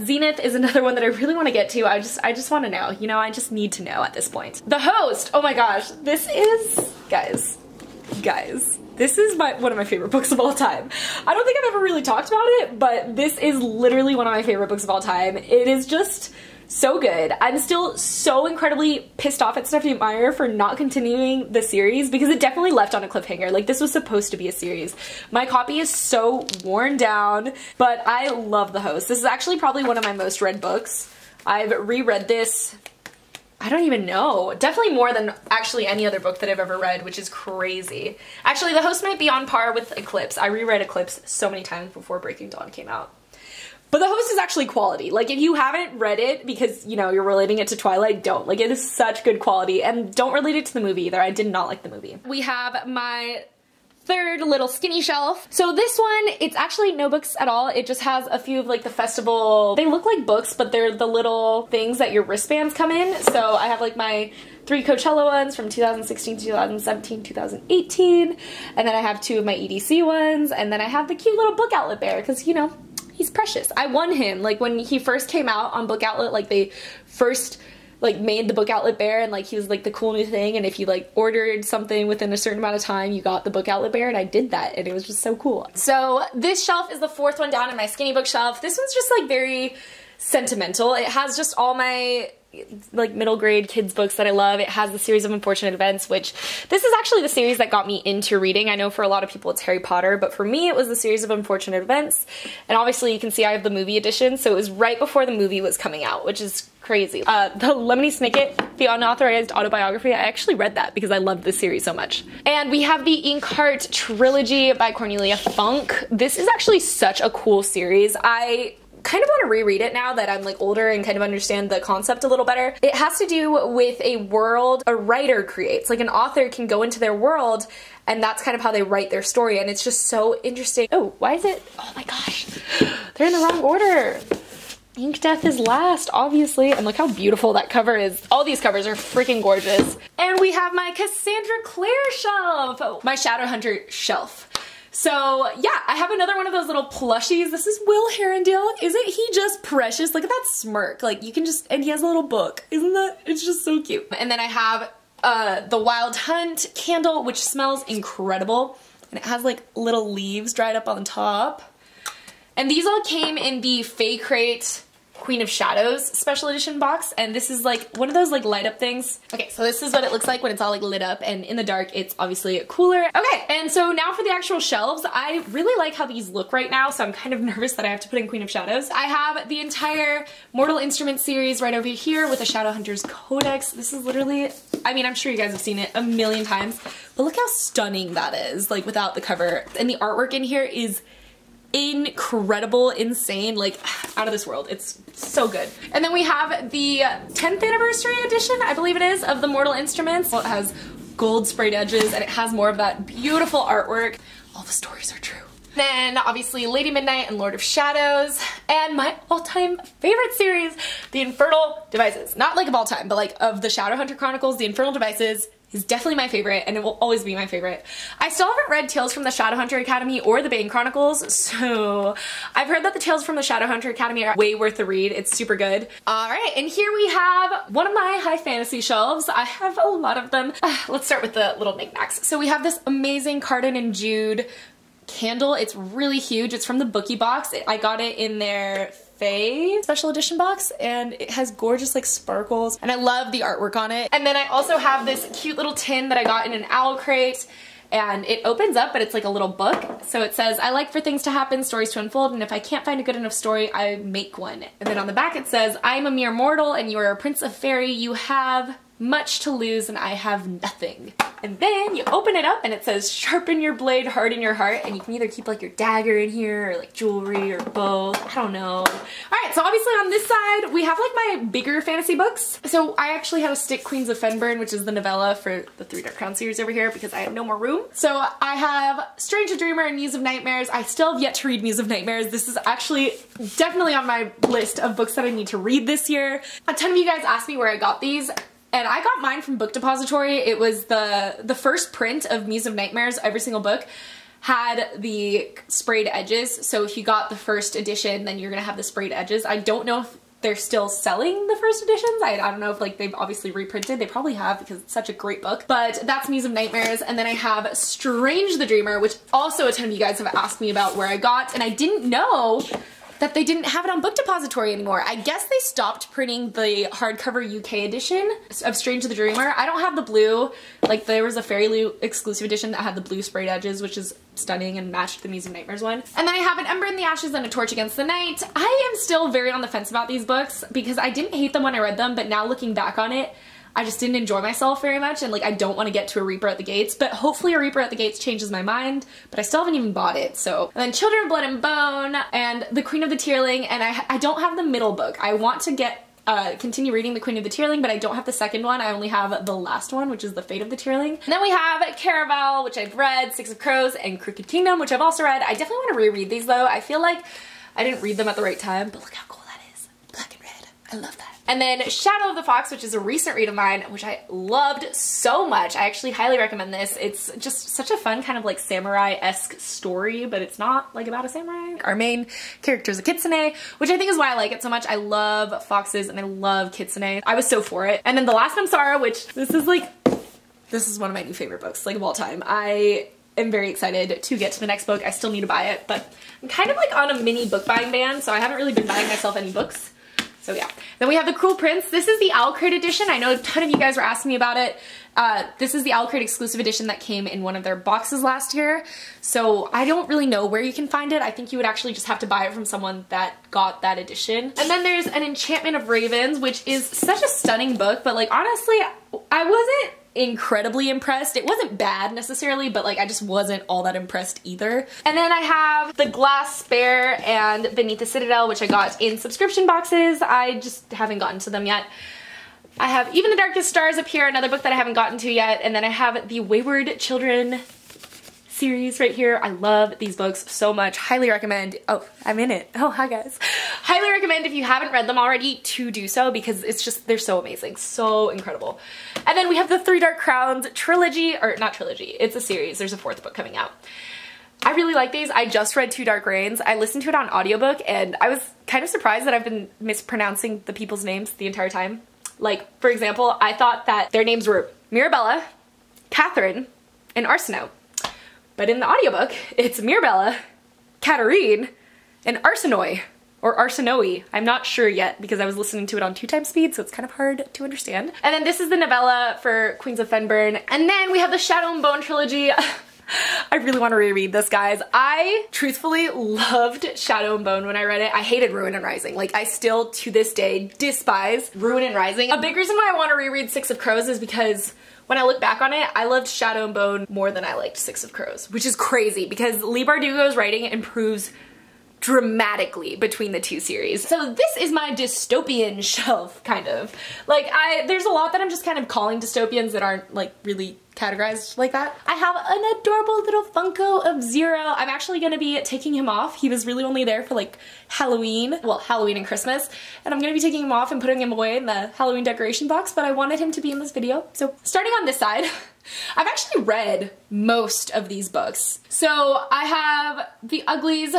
Zenith is another one that I really want to get to. I just want to know, you know, I just need to know at this point. The Host, oh my gosh, this is, guys, this is one of my favorite books of all time. I don't think I've ever really talked about it, but this is literally one of my favorite books of all time. It is just so good. I'm still so incredibly pissed off at Stephanie Meyer for not continuing the series, because it definitely left on a cliffhanger. Like, this was supposed to be a series. My copy is so worn down, but I love The Host. This is actually probably one of my most read books. I've reread this, I don't even know, definitely more than actually any other book that I've ever read, which is crazy. Actually, The Host might be on par with Eclipse. I reread Eclipse so many times before Breaking Dawn came out. But The Host is actually quality. Like, if you haven't read it because, you know, you're relating it to Twilight, don't. Like, it is such good quality. And don't relate it to the movie either. I did not like the movie. We have my third little skinny shelf. So this one, it's actually no books at all. It just has a few of like the festival, they look like books, but they're the little things that your wristbands come in. So I have like my 3 Coachella ones from 2016, 2017, 2018. And then I have 2 of my EDC ones. And then I have the cute little book outlet bear because, you know, he's precious. I won him, like, when he first came out on Book Outlet, like, they first, like, made the Book Outlet bear, and, like, he was, like, the cool new thing, and if you, like, ordered something within a certain amount of time, you got the Book Outlet bear, and I did that, and it was just so cool. So, this shelf is the 4th one down in my skinny bookshelf. This one's just, like, very sentimental. It has just all my, like, middle grade kids books that I love. It has the series of Unfortunate Events, which this is actually the series that got me into reading. I know for a lot of people it's Harry Potter, but for me it was the series of Unfortunate Events. And obviously you can see I have the movie edition, so it was right before the movie was coming out, which is crazy. The Lemony Snicket, the unauthorized autobiography, I actually read that because I loved this series so much. And we have the Inkheart trilogy by Cornelia Funk. This is actually such a cool series. I kind of want to reread it now that I'm like older and kind of understand the concept a little better. It has to do with a world a writer creates. Like, an author can go into their world, and that's kind of how they write their story, and it's just so interesting. Oh, why is it? Oh my gosh, they're in the wrong order. Ink Death is last, obviously, and look how beautiful that cover is. All these covers are freaking gorgeous. And we have my Cassandra Clare shelf, oh, my Shadowhunter shelf. So yeah, I have another one of those little plushies. This is Will Herondale. Isn't he just precious? Look at that smirk. Like, you can just, and he has a little book. Isn't that, it's just so cute. And then I have the Wild Hunt candle, which smells incredible. And it has like little leaves dried up on top. And these all came in the Fae Crate Queen of Shadows special edition box, and this is like one of those like light up things. Okay, so this is what it looks like when it's all like lit up, and in the dark it's obviously cooler. Okay, and so now for the actual shelves. I really like how these look right now, so I'm kind of nervous that I have to put in Queen of Shadows. I have the entire Mortal Instruments series right over here with the Shadowhunter's Codex. This is literally, I mean, I'm sure you guys have seen it a million times, but look how stunning that is, like without the cover. And the artwork in here is incredible, insane, like out of this world. It's so good. And then we have the 10th anniversary edition, I believe it is, of the Mortal Instruments. Well, it has gold sprayed edges and it has more of that beautiful artwork. All the stories are true. Then obviously Lady Midnight and Lord of Shadows, and my all-time favorite series, The Infernal Devices. Not like of all time, but like of the Shadowhunter Chronicles, The Infernal Devices is definitely my favorite, and it will always be my favorite. I still haven't read Tales from the Shadowhunter Academy or the Bane Chronicles, so I've heard that the Tales from the Shadowhunter Academy are way worth the read. It's super good. Alright, and here we have one of my high fantasy shelves. I have a lot of them. Let's start with the little knickknacks. So we have this amazing Carden and Jude candle. It's really huge. It's from the Bookie box. I got it in their Fae special edition box, and it has gorgeous like sparkles, and I love the artwork on it. And then I also have this cute little tin that I got in an owl crate, and it opens up, but it's like a little book. So it says, I like for things to happen, stories to unfold, and if I can't find a good enough story, I make one. And then on the back it says, I am a mere mortal and you are a prince of fairy. You have much to lose and I have nothing. And then you open it up and it says, sharpen your blade, harden your heart, and you can either keep like your dagger in here or like jewelry or both. I don't know. Alright, so obviously on this side we have like my bigger fantasy books. So I actually had to stick Queens of Fenburn, which is the novella for the Three Dark Crowns series over here because I have no more room. So I have Strange the Dreamer and Muse of Nightmares. I still have yet to read Muse of Nightmares. This is actually definitely on my list of books that I need to read this year. A ton of you guys asked me where I got these. And I got mine from Book Depository. It was the first print of Muse of Nightmares. Every single book had the sprayed edges. So if you got the first edition, then you're gonna have the sprayed edges. I don't know if they're still selling the first editions. I don't know if like they've obviously reprinted. They probably have because it's such a great book. But that's Muse of Nightmares. And then I have Strange the Dreamer, which also a ton of you guys have asked me about where I got. And I didn't know that they didn't have it on Book Depository anymore. I guess they stopped printing the hardcover UK edition of Strange the Dreamer. I don't have the blue. Like there was a Fairy exclusive edition that had the blue sprayed edges, which is stunning and matched the Muse of Nightmares one. And then I have An Ember in the Ashes and A Torch Against the Night. I am still very on the fence about these books because I didn't hate them when I read them, but now looking back on it, I just didn't enjoy myself very much, and like I don't want to get to a Reaper at the Gates, but hopefully a Reaper at the Gates changes my mind, but I still haven't even bought it, so. And then Children of Blood and Bone, and The Queen of the Tearling, and I don't have the middle book. I want to get, continue reading The Queen of the Tearling, but I don't have the second one. I only have the last one, which is The Fate of the Tearling. And then we have Caraval, which I've read, Six of Crows, and Crooked Kingdom, which I've also read. I definitely want to reread these though. I feel like I didn't read them at the right time, but look how cool that is. Black and red. I love that. And then Shadow of the Fox, which is a recent read of mine, which I loved so much. I actually highly recommend this. It's just such a fun kind of like samurai-esque story, but it's not like about a samurai. Our main character is a kitsune, which I think is why I like it so much. I love foxes and I love kitsune. I was so for it. And then The Last Samsara, which this is one of my new favorite books, like of all time. I am very excited to get to the next book. I still need to buy it, but I'm kind of like on a mini book buying ban, so I haven't really been buying myself any books. So yeah. Then we have The Cruel Prince. This is the Owl Crate edition. I know a ton of you guys were asking me about it. This is the Owl Crate exclusive edition that came in one of their boxes last year. So I don't really know where you can find it. I think you would actually just have to buy it from someone that got that edition. And then there's An Enchantment of Ravens, which is such a stunning book, but like honestly, I wasn't incredibly impressed. It wasn't bad necessarily, but like I just wasn't all that impressed either. And then I have The Glass Spare and Beneath the Citadel, which I got in subscription boxes. I just haven't gotten to them yet. I have Even the Darkest Stars up here, another book that I haven't gotten to yet, and then I have the Wayward Children series right here. I love these books so much. Highly recommend. Oh, I'm in it. Oh, hi guys. Highly recommend if you haven't read them already to do so because it's just, they're so amazing. So incredible. And then we have the Three Dark Crowns trilogy, or not trilogy, it's a series. There's a fourth book coming out. I really like these. I just read Two Dark Reigns. I listened to it on audiobook and I was kind of surprised that I've been mispronouncing the people's names the entire time. Like, for example, I thought that their names were Mirabella, Catherine, and Arsinoe. But in the audiobook, it's Mirabella, Katarine, and Arsinoe, or Arsinoe. I'm not sure yet because I was listening to it on 2x speed, so it's kind of hard to understand. And then this is the novella for Queens of Fenburn. And then we have the Shadow and Bone trilogy. I really want to reread this, guys. I truthfully loved Shadow and Bone when I read it. I hated Ruin and Rising. Like, I still, to this day, despise Ruin and Rising. A big reason why I want to reread Six of Crows is because when I look back on it, I loved Shadow and Bone more than I liked Six of Crows, which is crazy because Leigh Bardugo's writing improves dramatically between the two series. So this is my dystopian shelf, kind of. Like, there's a lot that I'm just kind of calling dystopians that aren't, like, really categorized like that. I have an adorable little Funko of Zero. I'm actually gonna be taking him off. He was really only there for like Halloween, well, Halloween and Christmas, and I'm gonna be taking him off and putting him away in the Halloween decoration box, but I wanted him to be in this video. So starting on this side, I've actually read most of these books. So I have the Uglies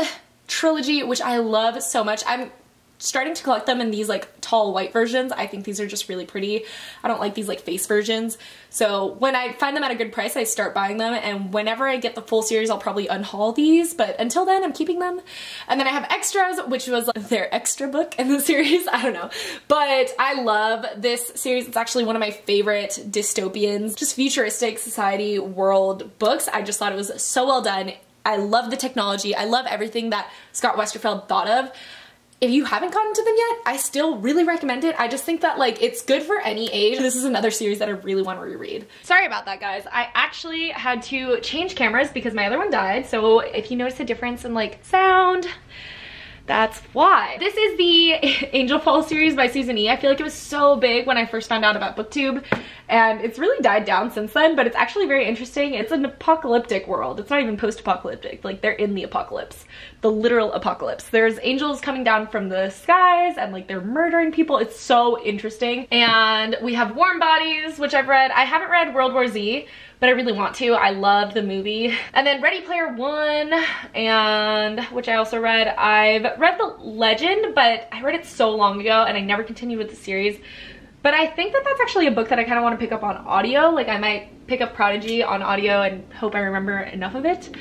trilogy, which I love so much. I'm starting to collect them in these like tall white versions. I think these are just really pretty. I don't like these like face versions. So when I find them at a good price, I start buying them, and whenever I get the full series, I'll probably unhaul these, but until then, I'm keeping them. And then I have Extras, which was their extra book in the series. I don't know, but I love this series. It's actually one of my favorite dystopians, just futuristic society world books. I just thought it was so well done. I love the technology. I love everything that Scott Westerfeld thought of. If you haven't gotten to them yet, I still really recommend it. I just think that like it's good for any age. This is another series that I really want to reread. Sorry about that, guys. I actually had to change cameras because my other one died. So if you notice a difference in like sound, that's why. This is the Angel Fall series by Susan E. I feel like it was so big when I first found out about BookTube, and it's really died down since then, but it's actually very interesting. It's an apocalyptic world. It's not even post-apocalyptic. Like, they're in the apocalypse. The literal apocalypse. There's angels coming down from the skies, and like they're murdering people. It's so interesting. And we have Warm Bodies, which I've read. I haven't read World War Z, but I really want to. I love the movie. And then Ready Player One, and which I also read. I've read The Legend, but I read it so long ago and I never continued with the series. But I think that that's actually a book that I kind of want to pick up on audio. Like, I might pick up Prodigy on audio and hope I remember enough of it.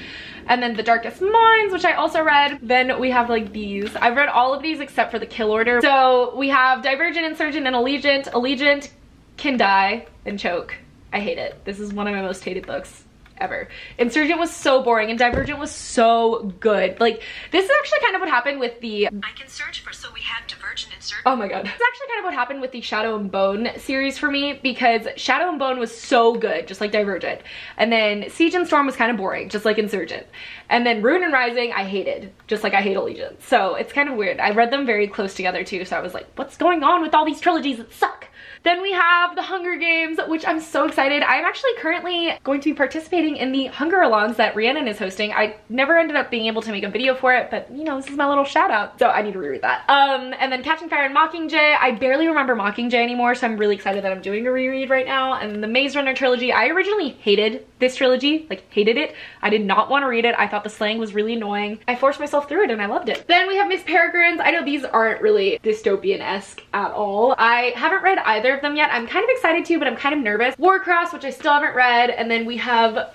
And then The Darkest Minds, which I also read. Then we have like these. I've read all of these except for The Kill Order. So we have Divergent, Insurgent, and Allegiant. Allegiant can die and choke. I hate it. This is one of my most hated books ever. Insurgent was so boring and Divergent was so good. Like, this is actually kind of what happened with the I can search for so we have Divergent and Insurgent. Oh my god. It's actually kind of what happened with the Shadow and Bone series for me, because Shadow and Bone was so good, just like Divergent. And then Siege and Storm was kind of boring, just like Insurgent. And then Ruin and Rising, I hated, just like I hate Allegiance. So it's kind of weird. I read them very close together too, so I was like, what's going on with all these trilogies that suck? Then we have The Hunger Games, which I'm so excited. I'm actually currently going to be participating in the Hunger Alongs that Rhiannon is hosting. I never ended up being able to make a video for it, but you know, this is my little shout out. So I need to reread that. And then Catching Fire and Mockingjay. I barely remember Mockingjay anymore, so I'm really excited that I'm doing a reread right now. And the Maze Runner trilogy. I originally hated this trilogy, like hated it. I did not want to read it. I thought the slang was really annoying. I forced myself through it and I loved it. Then we have Miss Peregrine's. I know these aren't really dystopian-esque at all. I haven't read either of them yet. I'm kind of excited to, but I'm kind of nervous. Warcraft, which I still haven't read, and then we have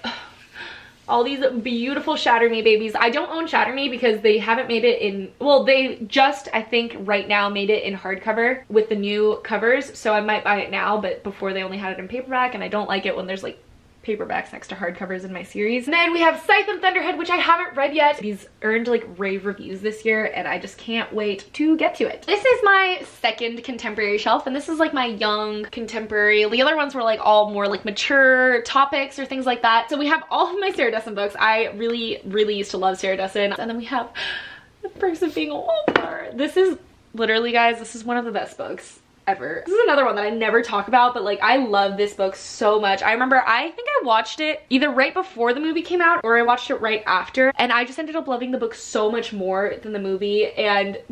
all these beautiful Shatter Me babies. I don't own Shatter Me because they haven't made it in, well, they just, I think right now made it in hardcover with the new covers, so I might buy it now, but before they only had it in paperback, and I don't like it when there's like paperbacks next to hardcovers in my series. And then we have Scythe and Thunderhead, which I haven't read yet. These earned like rave reviews this year and I just can't wait to get to it. This is my second contemporary shelf, and this is like my young contemporary. The other ones were like all more like mature topics or things like that. So we have all of my Sarah Dessen books. I really used to love Sarah Dessen. And then we have The Perks of Being a Wallflower. This is literally, guys, this is one of the best books ever. This is another one that I never talk about, but like I love this book so much. I remember, I think I watched it either right before the movie came out or I watched it right after, and I just ended up loving the book so much more than the movie.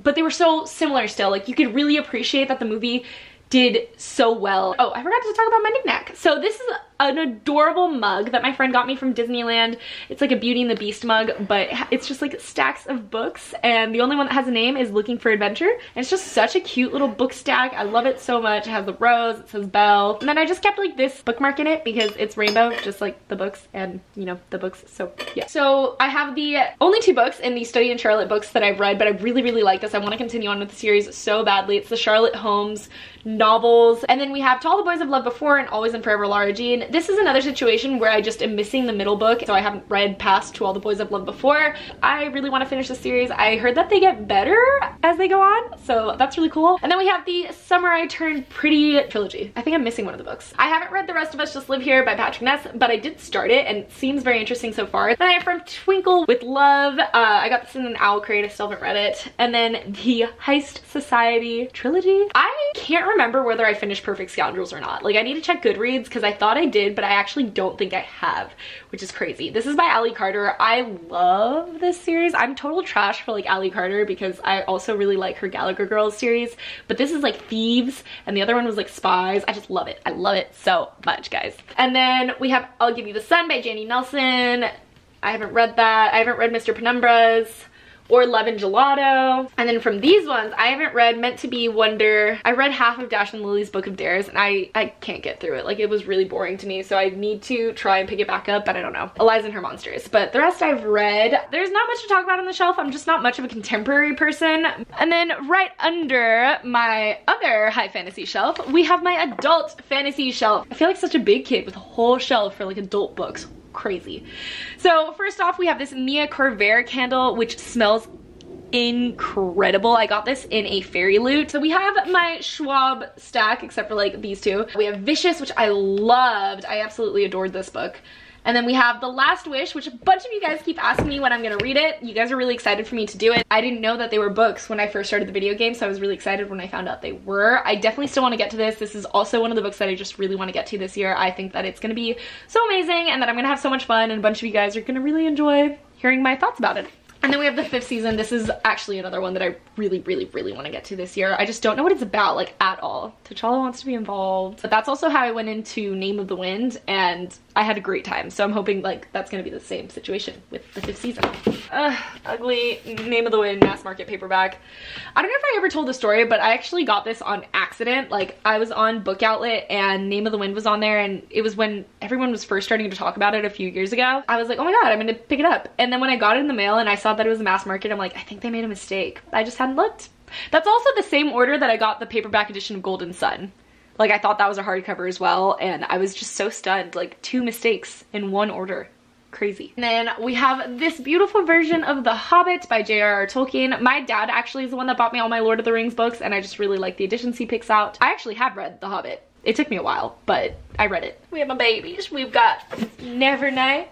But they were so similar still. Like, you could really appreciate that the movie did so well. Oh, I forgot to talk about my knickknack. So this is an adorable mug that my friend got me from Disneyland. It's like a Beauty and the Beast mug, but it's just like stacks of books, and the only one that has a name is Looking for Adventure. And it's just such a cute little book stack. I love it so much. It has the rose, it says Belle, and then I just kept like this bookmark in it because it's rainbow, just like the books, and you know, the books, so yeah. So I have the only 2 books in the Study in Charlotte books that I've read, but I really like this. I want to continue on with the series so badly. It's the Charlotte Holmes novels, and then we have To All the Boys I've Loved Before and Always and Forever Lara Jean. This is another situation where I just am missing the middle book, so I haven't read past To All the Boys I've Loved Before. I really want to finish the series. I heard that they get better as they go on, so that's really cool. And then we have the Summer I Turned Pretty trilogy. I think I'm missing one of the books. I haven't read The Rest of Us Just Live Here by Patrick Ness, but I did start it and it seems very interesting so far. Then I have From Twinkle with Love. I got this in an owl crate. I still haven't read it. And then the Heist Society trilogy. I can't remember whether I finished Perfect Scoundrels or not. Like, I need to check Goodreads because I thought I did, but I actually don't think I have, which is crazy. This is by Allie Carter. I love this series. I'm total trash for like Allie Carter because I also really like her Gallagher Girls series, but this is like thieves and the other one was like spies. I just love it. I love it so much, guys. And then we have I'll Give You the Sun by Janie Nelson. I haven't read that. I haven't read Mr. Penumbra's, or Love and Gelato. And then from these ones, I haven't read Meant to Be, Wonder. I read half of Dash and Lily's Book of Dares, and I can't get through it. Like, it was really boring to me, so I need to try and pick it back up, but I don't know. Eliza and Her Monsters. But the rest I've read. There's not much to talk about on the shelf. I'm just not much of a contemporary person. And then right under my other high fantasy shelf, we have my adult fantasy shelf. I feel like such a big kid with a whole shelf for like adult books. Crazy. So first off, we have this Mia Corvair candle, which smells incredible. I got this in a fairy loot. So we have my Schwab stack, except for like these two. We have Vicious, which I loved. I absolutely adored this book. And then we have The Last Wish, which a bunch of you guys keep asking me when I'm gonna read it. You guys are really excited for me to do it. I didn't know that they were books when I first started the video game, so I was really excited when I found out they were. I definitely still want to get to this. This is also one of the books that I just really want to get to this year. I think that it's gonna be so amazing and that I'm gonna have so much fun, and a bunch of you guys are gonna really enjoy hearing my thoughts about it. And then we have the 5th season. This is actually another one that I really want to get to this year. I just don't know what it's about, like, at all. T'Challa wants to be involved. But that's also how I went into Name of the Wind, and I had a great time. So I'm hoping, like, that's going to be the same situation with the 5th season. Ugly Name of the Wind mass market paperback. I don't know if I ever told the story, but I actually got this on accident. Like, I was on Book Outlet, and Name of the Wind was on there, and it was when everyone was first starting to talk about it a few years ago. I was like, oh my god, I'm going to pick it up. And then when I got it in the mail and I saw that it was a mass market, I'm like, I think they made a mistake. I just hadn't looked. That's also the same order that I got the paperback edition of Golden Sun. Like, I thought that was a hardcover as well, and I was just so stunned. Like, 2 mistakes in one order. Crazy. And then we have this beautiful version of The Hobbit by J.R.R. Tolkien. My dad actually is the one that bought me all my Lord of the Rings books, and I just really like the editions he picks out. I actually have read The Hobbit. It took me a while, but I read it. We have my babies. We've got Nevernight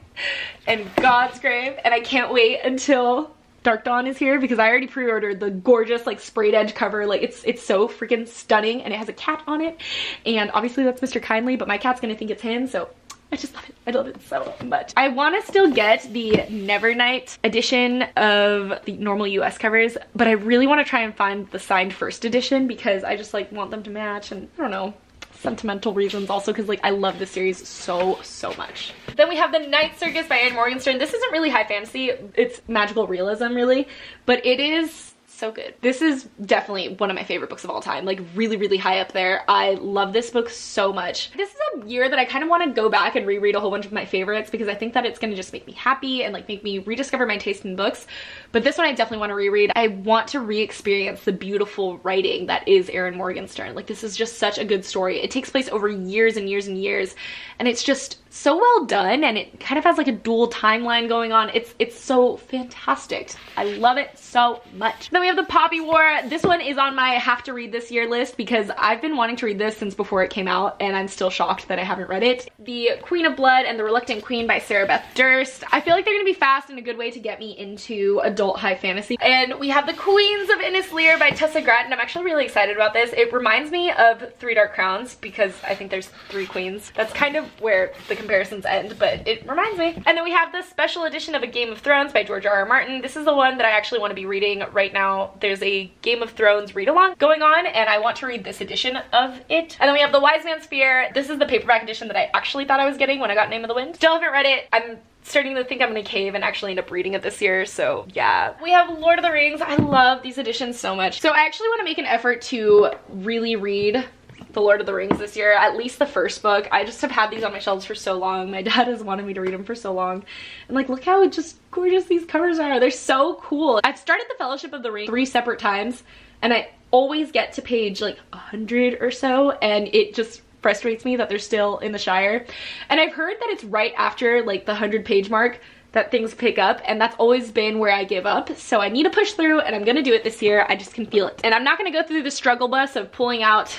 and God's Grave, and I can't wait until Dark Dawn is here because I already pre-ordered the gorgeous like sprayed edge cover. Like it's so freaking stunning, and it has a cat on it, and obviously that's Mr. Kindly, but my cat's gonna think it's him, so I just love it. I love it so much. I want to still get the Nevernight edition of the normal US covers, but I really want to try and find the signed first edition because I just like want them to match, and I don't know, sentimental reasons also because like I love this series so much. Then we have The Night Circus by Anne Morgenstern. This isn't really high fantasy, it's magical realism really, but it is so good. This is definitely one of my favorite books of all time, like really high up there. I love this book so much. This is a year that I kind of want to go back and reread a whole bunch of my favorites because I think that it's going to just make me happy and like make me rediscover my taste in books. But this one I definitely want to reread. I want to re-experience the beautiful writing that is Erin Morgenstern. Like, this is just such a good story. It takes place over years and years and years, and it's just so well done, and it kind of has like a dual timeline going on. It's so fantastic. I love it so much. Then we have The Poppy War. This one is on my have to read this year list because I've been wanting to read this since before it came out, and I'm still shocked that I haven't read it. The Queen of Blood and the Reluctant Queen by Sarah Beth Durst. I feel like they're gonna be fast and a good way to get me into adult high fantasy. And we have The Queens of Innis Lear by Tessa Gratton. I'm actually really excited about this. It reminds me of Three Dark Crowns because I think there's 3 queens. That's kind of where the comparisons end, but it reminds me. And then we have the special edition of A Game of Thrones by George R.R. Martin. This is the one that I actually want to be reading right now. There's a Game of Thrones read-along going on, and I want to read this edition of it. And then we have The Wise Man's Fear. This is the paperback edition that I actually thought I was getting when I got Name of the Wind. Still haven't read it. I'm starting to think I'm gonna cave and actually end up reading it this year, so yeah. We have Lord of the Rings. I love these editions so much. So I actually want to make an effort to really read The Lord of the Rings this year, at least the first book. I just have had these on my shelves for so long. My dad has wanted me to read them for so long. And like, look how just gorgeous these covers are. They're so cool. I've started the Fellowship of the Ring 3 separate times, and I always get to page like 100 or so, and it just frustrates me that they're still in the Shire. And I've heard that it's right after like the 100-page mark that things pick up, and that's always been where I give up. So I need to push through, and I'm gonna do it this year. I just can feel it. And I'm not gonna go through the struggle bus of pulling out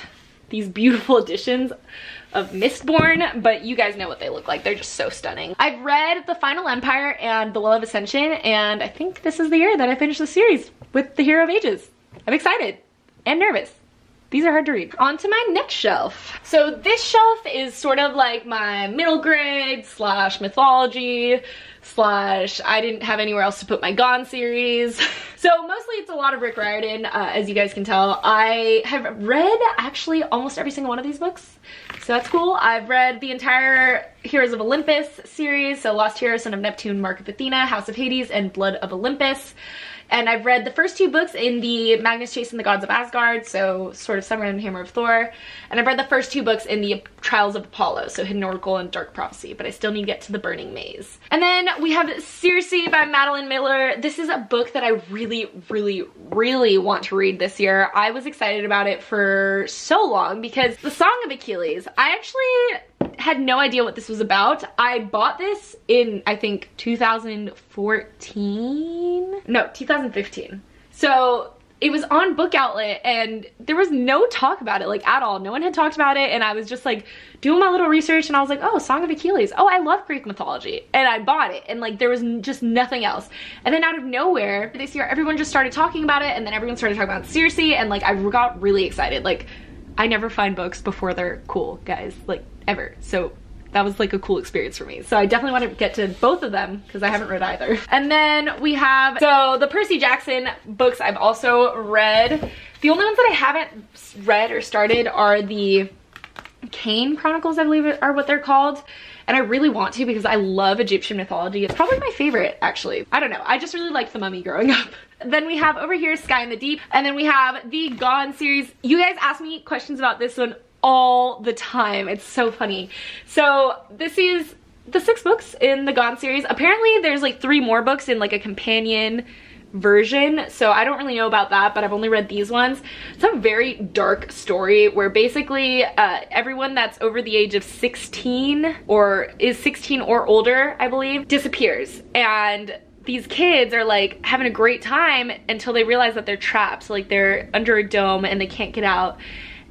these beautiful editions of Mistborn, but you guys know what they look like. They're just so stunning. I've read The Final Empire and The Well of Ascension, and I think this is the year that I finish the series with The Hero of Ages. I'm excited and nervous. These are hard to read. On to my next shelf. So this shelf is sort of like my middle grade / mythology / I didn't have anywhere else to put my Gone series. So mostly it's a lot of Rick Riordan, as you guys can tell. I have read actually almost every single one of these books, so that's cool. I've read the entire Heroes of Olympus series, so Lost Hero, Son of Neptune, Mark of Athena, House of Hades, and Blood of Olympus. And I've read the first 2 books in the Magnus Chase and the Gods of Asgard, so sort of Summer and Hammer of Thor. And I've read the first 2 books in the Trials of Apollo, so Hidden Oracle and Dark Prophecy, but I still need to get to the Burning Maze. And then we have Circe by Madeline Miller. This is a book that I really, really, really want to read this year. I was excited about it for so long because The Song of Achilles, I actually had no idea what this was about. I bought this in, I think, 2014? No, 2015. So it was on Book Outlet and there was no talk about it, like, at all. No one had talked about it, and I was just like doing my little research and I was like, oh, Song of Achilles. Oh, I love Greek mythology. And I bought it, and like there was just nothing else. And then out of nowhere this year, everyone just started talking about it, and then everyone started talking about Circe, and like I got really excited. Like, I never find books before they're cool, guys, like, ever. So that was like a cool experience for me. So I definitely want to get to both of them because I haven't read either. And then we have, so the Percy Jackson books I've also read. The only ones that I haven't read or started are the Kane Chronicles, I believe are what they're called. And I really want to because I love Egyptian mythology. It's probably my favorite, actually. I don't know. I just really liked The Mummy growing up. Then we have over here Sky in the Deep. And then we have the Gone series. You guys ask me questions about this one all the time. It's so funny. So this is the 6 books in the Gone series. Apparently there's like 3 more books in like a companion version, so I don't really know about that, but I've only read these ones. It's a very dark story where basically everyone that's over the age of 16 or is 16 or older, I believe, disappears. And these kids are like having a great time until they realize that they're trapped. So, like, they're under a dome and they can't get out,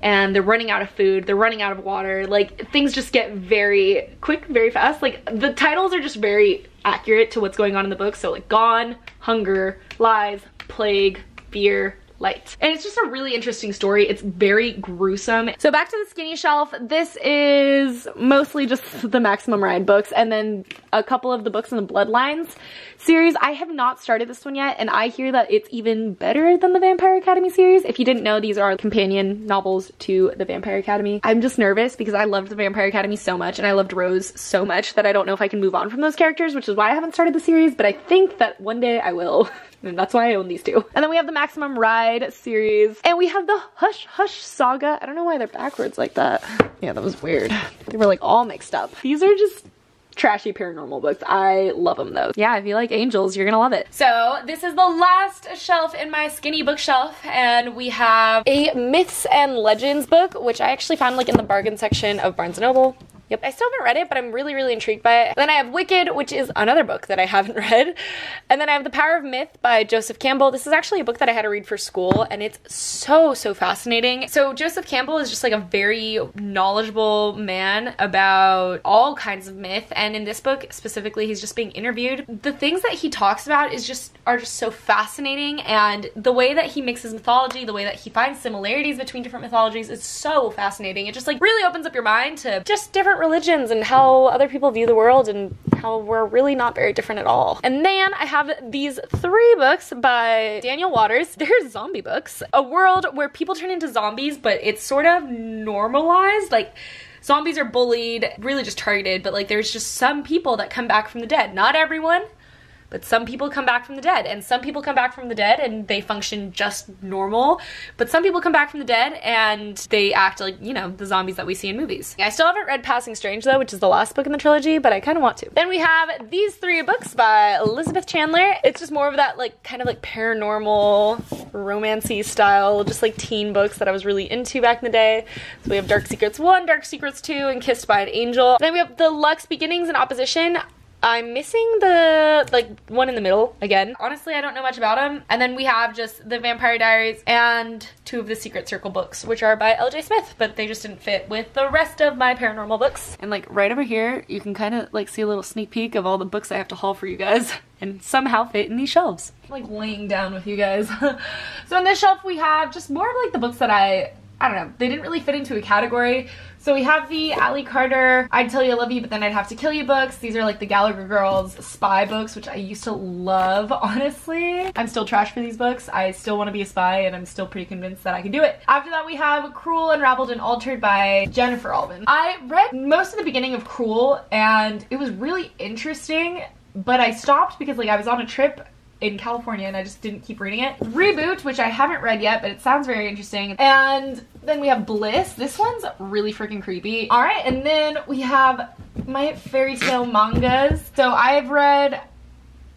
and they're running out of food, they're running out of water. Like, things just get very quick, very fast. Like, the titles are just very accurate to what's going on in the book. So like Gone, Hunger, Lies, Plague, Fear, Light. And it's just a really interesting story. It's very gruesome. So back to the skinny shelf. This is mostly just the Maximum Ride books and then a couple of the books in the Bloodlines series. I have not started this one yet, and I hear that it's even better than the Vampire Academy series. If you didn't know, these are companion novels to the Vampire Academy. I'm just nervous because I loved the Vampire Academy so much and I loved Rose so much that I don't know if I can move on from those characters, which is why I haven't started the series, but I think that one day I will. And that's why I own these 2. And then we have the Maximum Ride series. And we have the Hush Hush Saga. I don't know why they're backwards like that. Yeah, that was weird. They were like all mixed up. These are just trashy paranormal books. I love them though. Yeah, if you like angels, you're gonna love it. So this is the last shelf in my skinny bookshelf, and we have a Myths and Legends book, which I actually found like in the bargain section of Barnes & Noble. Yep, I still haven't read it, but I'm really, really intrigued by it. Then I have Wicked, which is another book that I haven't read. And then I have The Power of Myth by Joseph Campbell. This is actually a book that I had to read for school, and it's so, so fascinating. So Joseph Campbell is just like a very knowledgeable man about all kinds of myth, and in this book specifically, he's just being interviewed. The things that he talks about are just so fascinating, and the way that he mixes mythology, the way that he finds similarities between different mythologies is so fascinating. It just like really opens up your mind to just different religions and how other people view the world and how we're really not very different at all. And then I have these 3 books by Daniel Waters. They're zombie books. A world where people turn into zombies, but it's sort of normalized. Like, zombies are bullied, really just targeted, but like there's just some people that come back from the dead. Not everyone, but some people come back from the dead, and some people come back from the dead and they function just normal, but some people come back from the dead and they act like, you know, the zombies that we see in movies. I still haven't read Passing Strange though, which is the last book in the trilogy, but I kind of want to. Then we have these 3 books by Elizabeth Chandler. It's just more of that like kind of like paranormal, romancy style, just like teen books that I was really into back in the day. So we have Dark Secrets 1, Dark Secrets 2, and Kissed by an Angel. Then we have the Lux Beginnings and Opposition. I'm missing the, like, one in the middle again. Honestly, I don't know much about them. And then we have just the Vampire Diaries and 2 of the Secret Circle books, which are by L.J. Smith, but they just didn't fit with the rest of my paranormal books. And like right over here, you can kind of like see a little sneak peek of all the books I have to haul for you guys and somehow fit in these shelves. I'm like laying down with you guys. So on this shelf we have just more of like the books that I don't know, they didn't really fit into a category. So we have the Ally Carter, I'd Tell You I Love You But Then I'd Have to Kill You books. These are like the Gallagher Girls spy books, which I used to love, honestly. I'm still trash for these books. I still want to be a spy, and I'm still pretty convinced that I can do it. After that we have Cruel, Unraveled, and Altered by Jennifer Alban. I read most of the beginning of Cruel, and it was really interesting, but I stopped because like I was on a trip in California and I just didn't keep reading it. Reboot, which I haven't read yet, but it sounds very interesting. And then we have Bliss. This one's really freaking creepy. All right, and then we have my fairy tale mangas. So I've read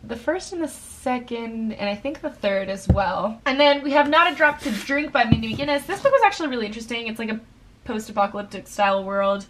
the first and the second, and I think the third as well. And then we have Not a Drop to Drink by Mindy McGinnis. This book was actually really interesting. It's like a post-apocalyptic style world,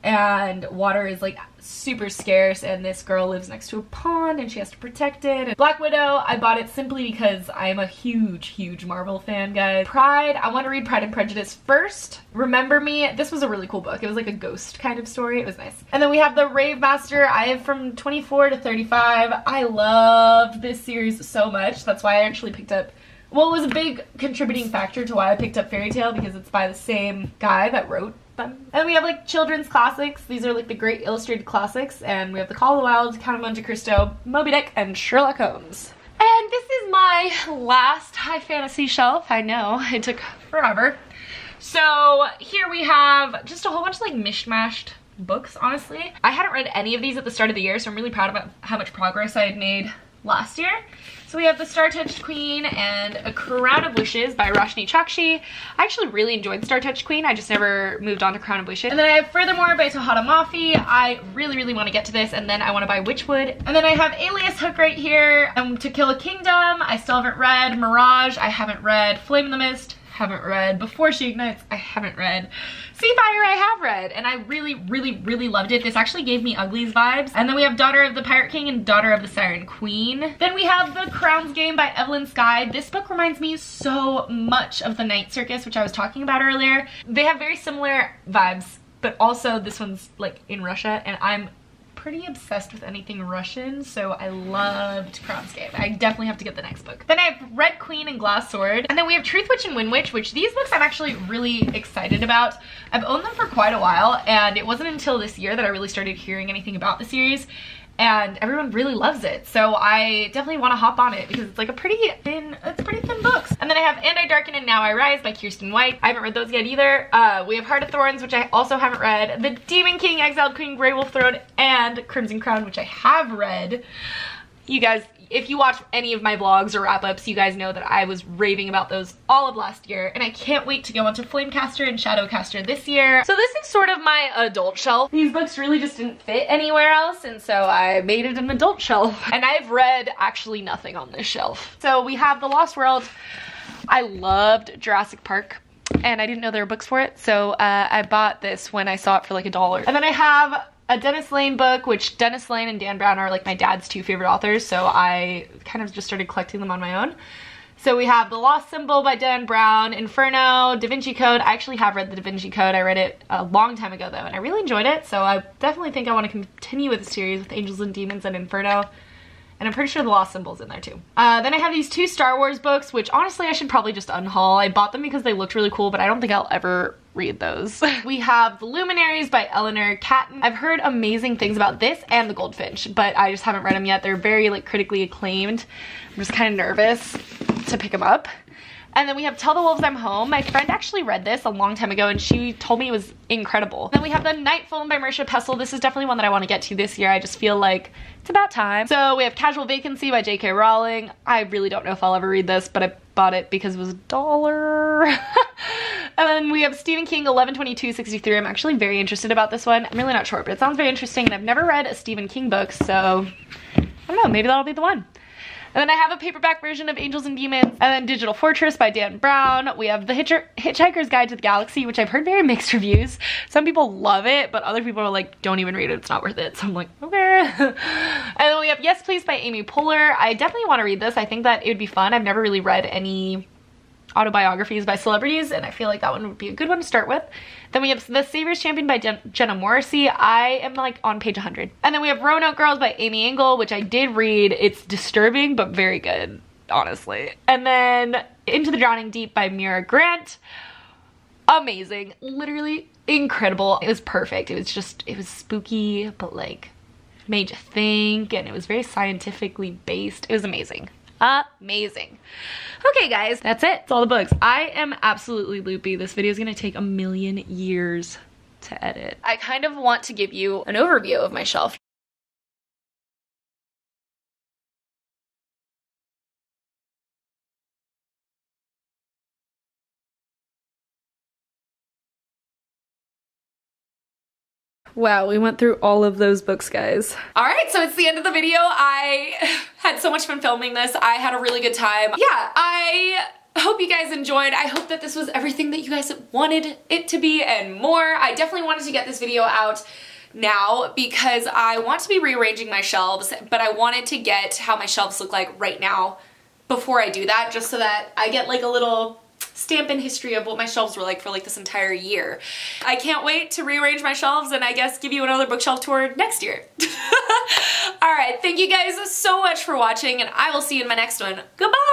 and water is like super scarce, and this girl lives next to a pond and she has to protect it. And Black Widow, I bought it simply because I'm a huge Marvel fan, guys. Pride, I want to read Pride and Prejudice first. Remember Me, this was a really cool book. It was like a ghost kind of story. It was nice. And then we have The Rave Master. I have from 24 to 35. I loved this series so much. That's why I actually picked up, well, it was a big contributing factor to why I picked up Fairy Tale, because it's by the same guy that wrote them. And we have like children's classics. These are like the great illustrated classics, and we have The Call of the Wild, Count of Monte Cristo, Moby Dick, and Sherlock Holmes. And this is my last high fantasy shelf. I know, it took forever. So here we have just a whole bunch of like mishmashed books, honestly. I hadn't read any of these at the start of the year, so I'm really proud about how much progress I had made last year. So we have The Star-Touched Queen and A Crown of Wishes by Roshni Chokshi. I actually really enjoyed Star-Touched Queen. I just never moved on to Crown of Wishes. And then I have Furthermore by Tohada Mafi. I really want to get to this, and then I want to buy Witchwood. And then I have Alias Hook right here. To Kill a Kingdom, I still haven't read. Mirage, I haven't read. Flame in the Mist, haven't read. Before She Ignites, I haven't read. Seafire, I have read, and I really loved it. This actually gave me Uglies vibes. And then we have Daughter of the Pirate King and Daughter of the Siren Queen. Then we have The Crowns Game by Evelyn Skye. This book reminds me so much of The Night Circus, which I was talking about earlier. They have very similar vibes, but also this one's like in Russia, and I'm pretty obsessed with anything Russian, so I loved Crown's Game. I definitely have to get the next book. Then I have Red Queen and Glass Sword. And then we have Truth Witch and Wind Witch, which these books I'm actually really excited about. I've owned them for quite a while, and it wasn't until this year that I really started hearing anything about the series, and everyone really loves it. So I definitely want to hop on it because it's like a pretty thin books. And then I have And I Darken and Now I Rise by Kirsten White. I haven't read those yet either. We have Heart of Thorns, which I also haven't read. The Demon King, Exiled Queen, Grey Wolf Throne, and Crimson Crown, which I have read. You guys, if you watch any of my vlogs or wrap-ups, you guys know that I was raving about those all of last year, and I can't wait to go onto Flamecaster and Shadowcaster this year. So this is sort of my adult shelf. These books really just didn't fit anywhere else, and so I made it an adult shelf. And I've read actually nothing on this shelf. So we have The Lost World. I loved Jurassic Park, and I didn't know there were books for it, so I bought this when I saw it for like $1. And then I have a Dennis Lane book, which Dennis Lane and Dan Brown are like my dad's two favorite authors, so I kind of just started collecting them on my own. So we have The Lost Symbol by Dan Brown, Inferno, Da Vinci Code. I actually have read the Da Vinci Code. I read it a long time ago though, and I really enjoyed it, so I definitely think I want to continue with the series with Angels and Demons and Inferno. And I'm pretty sure The Lost Symbol's in there too. Then I have these two Star Wars books, which honestly I should probably just unhaul. I bought them because they looked really cool, but I don't think I'll ever read those. We have The Luminaries by Eleanor Catton. I've heard amazing things about this and The Goldfinch, but I just haven't read them yet. They're very like critically acclaimed. I'm just kind of nervous to pick them up. And then we have Tell the Wolves I'm Home. My friend actually read this a long time ago and she told me it was incredible. Then we have The Night Phone by Marisha Pestle. This is definitely one that I want to get to this year. I just feel like it's about time. So we have Casual Vacancy by J.K. Rowling. I really don't know if I'll ever read this, but I bought it because it was $1. And then we have Stephen King 11/22/63. I'm actually very interested about this one. I'm really not sure, but it sounds very interesting, and I've never read a Stephen King book, so I don't know, maybe that'll be the one. And then I have a paperback version of Angels and Demons, and then Digital Fortress by Dan Brown. We have The Hitchhiker's Guide to the Galaxy, which I've heard very mixed reviews. Some people love it, but other people are like, don't even read it, it's not worth it. So I'm like, okay. And then we have Yes Please by Amy Poehler. I definitely want to read this. I think that it would be fun. I've never really read any autobiographies by celebrities, and I feel like that one would be a good one to start with. Then we have The Savior's Champion by Jenna Morrissey. I am like on page 100. And then we have Roanoke Girls by Amy Engel, which I did read. It's disturbing, but very good, honestly. And then Into the Drowning Deep by Mira Grant. Amazing. Literally incredible. It was perfect. It was spooky, but like made you think, and it was very scientifically based. It was amazing. Amazing. Okay guys, that's it. That's all the books. I am absolutely loopy. This video is gonna take a million years to edit. I kind of want to give you an overview of my shelf. Wow, we went through all of those books, guys. All right, so it's the end of the video. I had so much fun filming this. I had a really good time. Yeah, I hope you guys enjoyed. I hope that this was everything that you guys wanted it to be and more. I definitely wanted to get this video out now because I want to be rearranging my shelves, but I wanted to get how my shelves look like right now before I do that, just so that I get like a little stamp in history of what my shelves were like for like this entire year. I can't wait to rearrange my shelves and I guess give you another bookshelf tour next year. All right, thank you guys so much for watching and I will see you in my next one. Goodbye!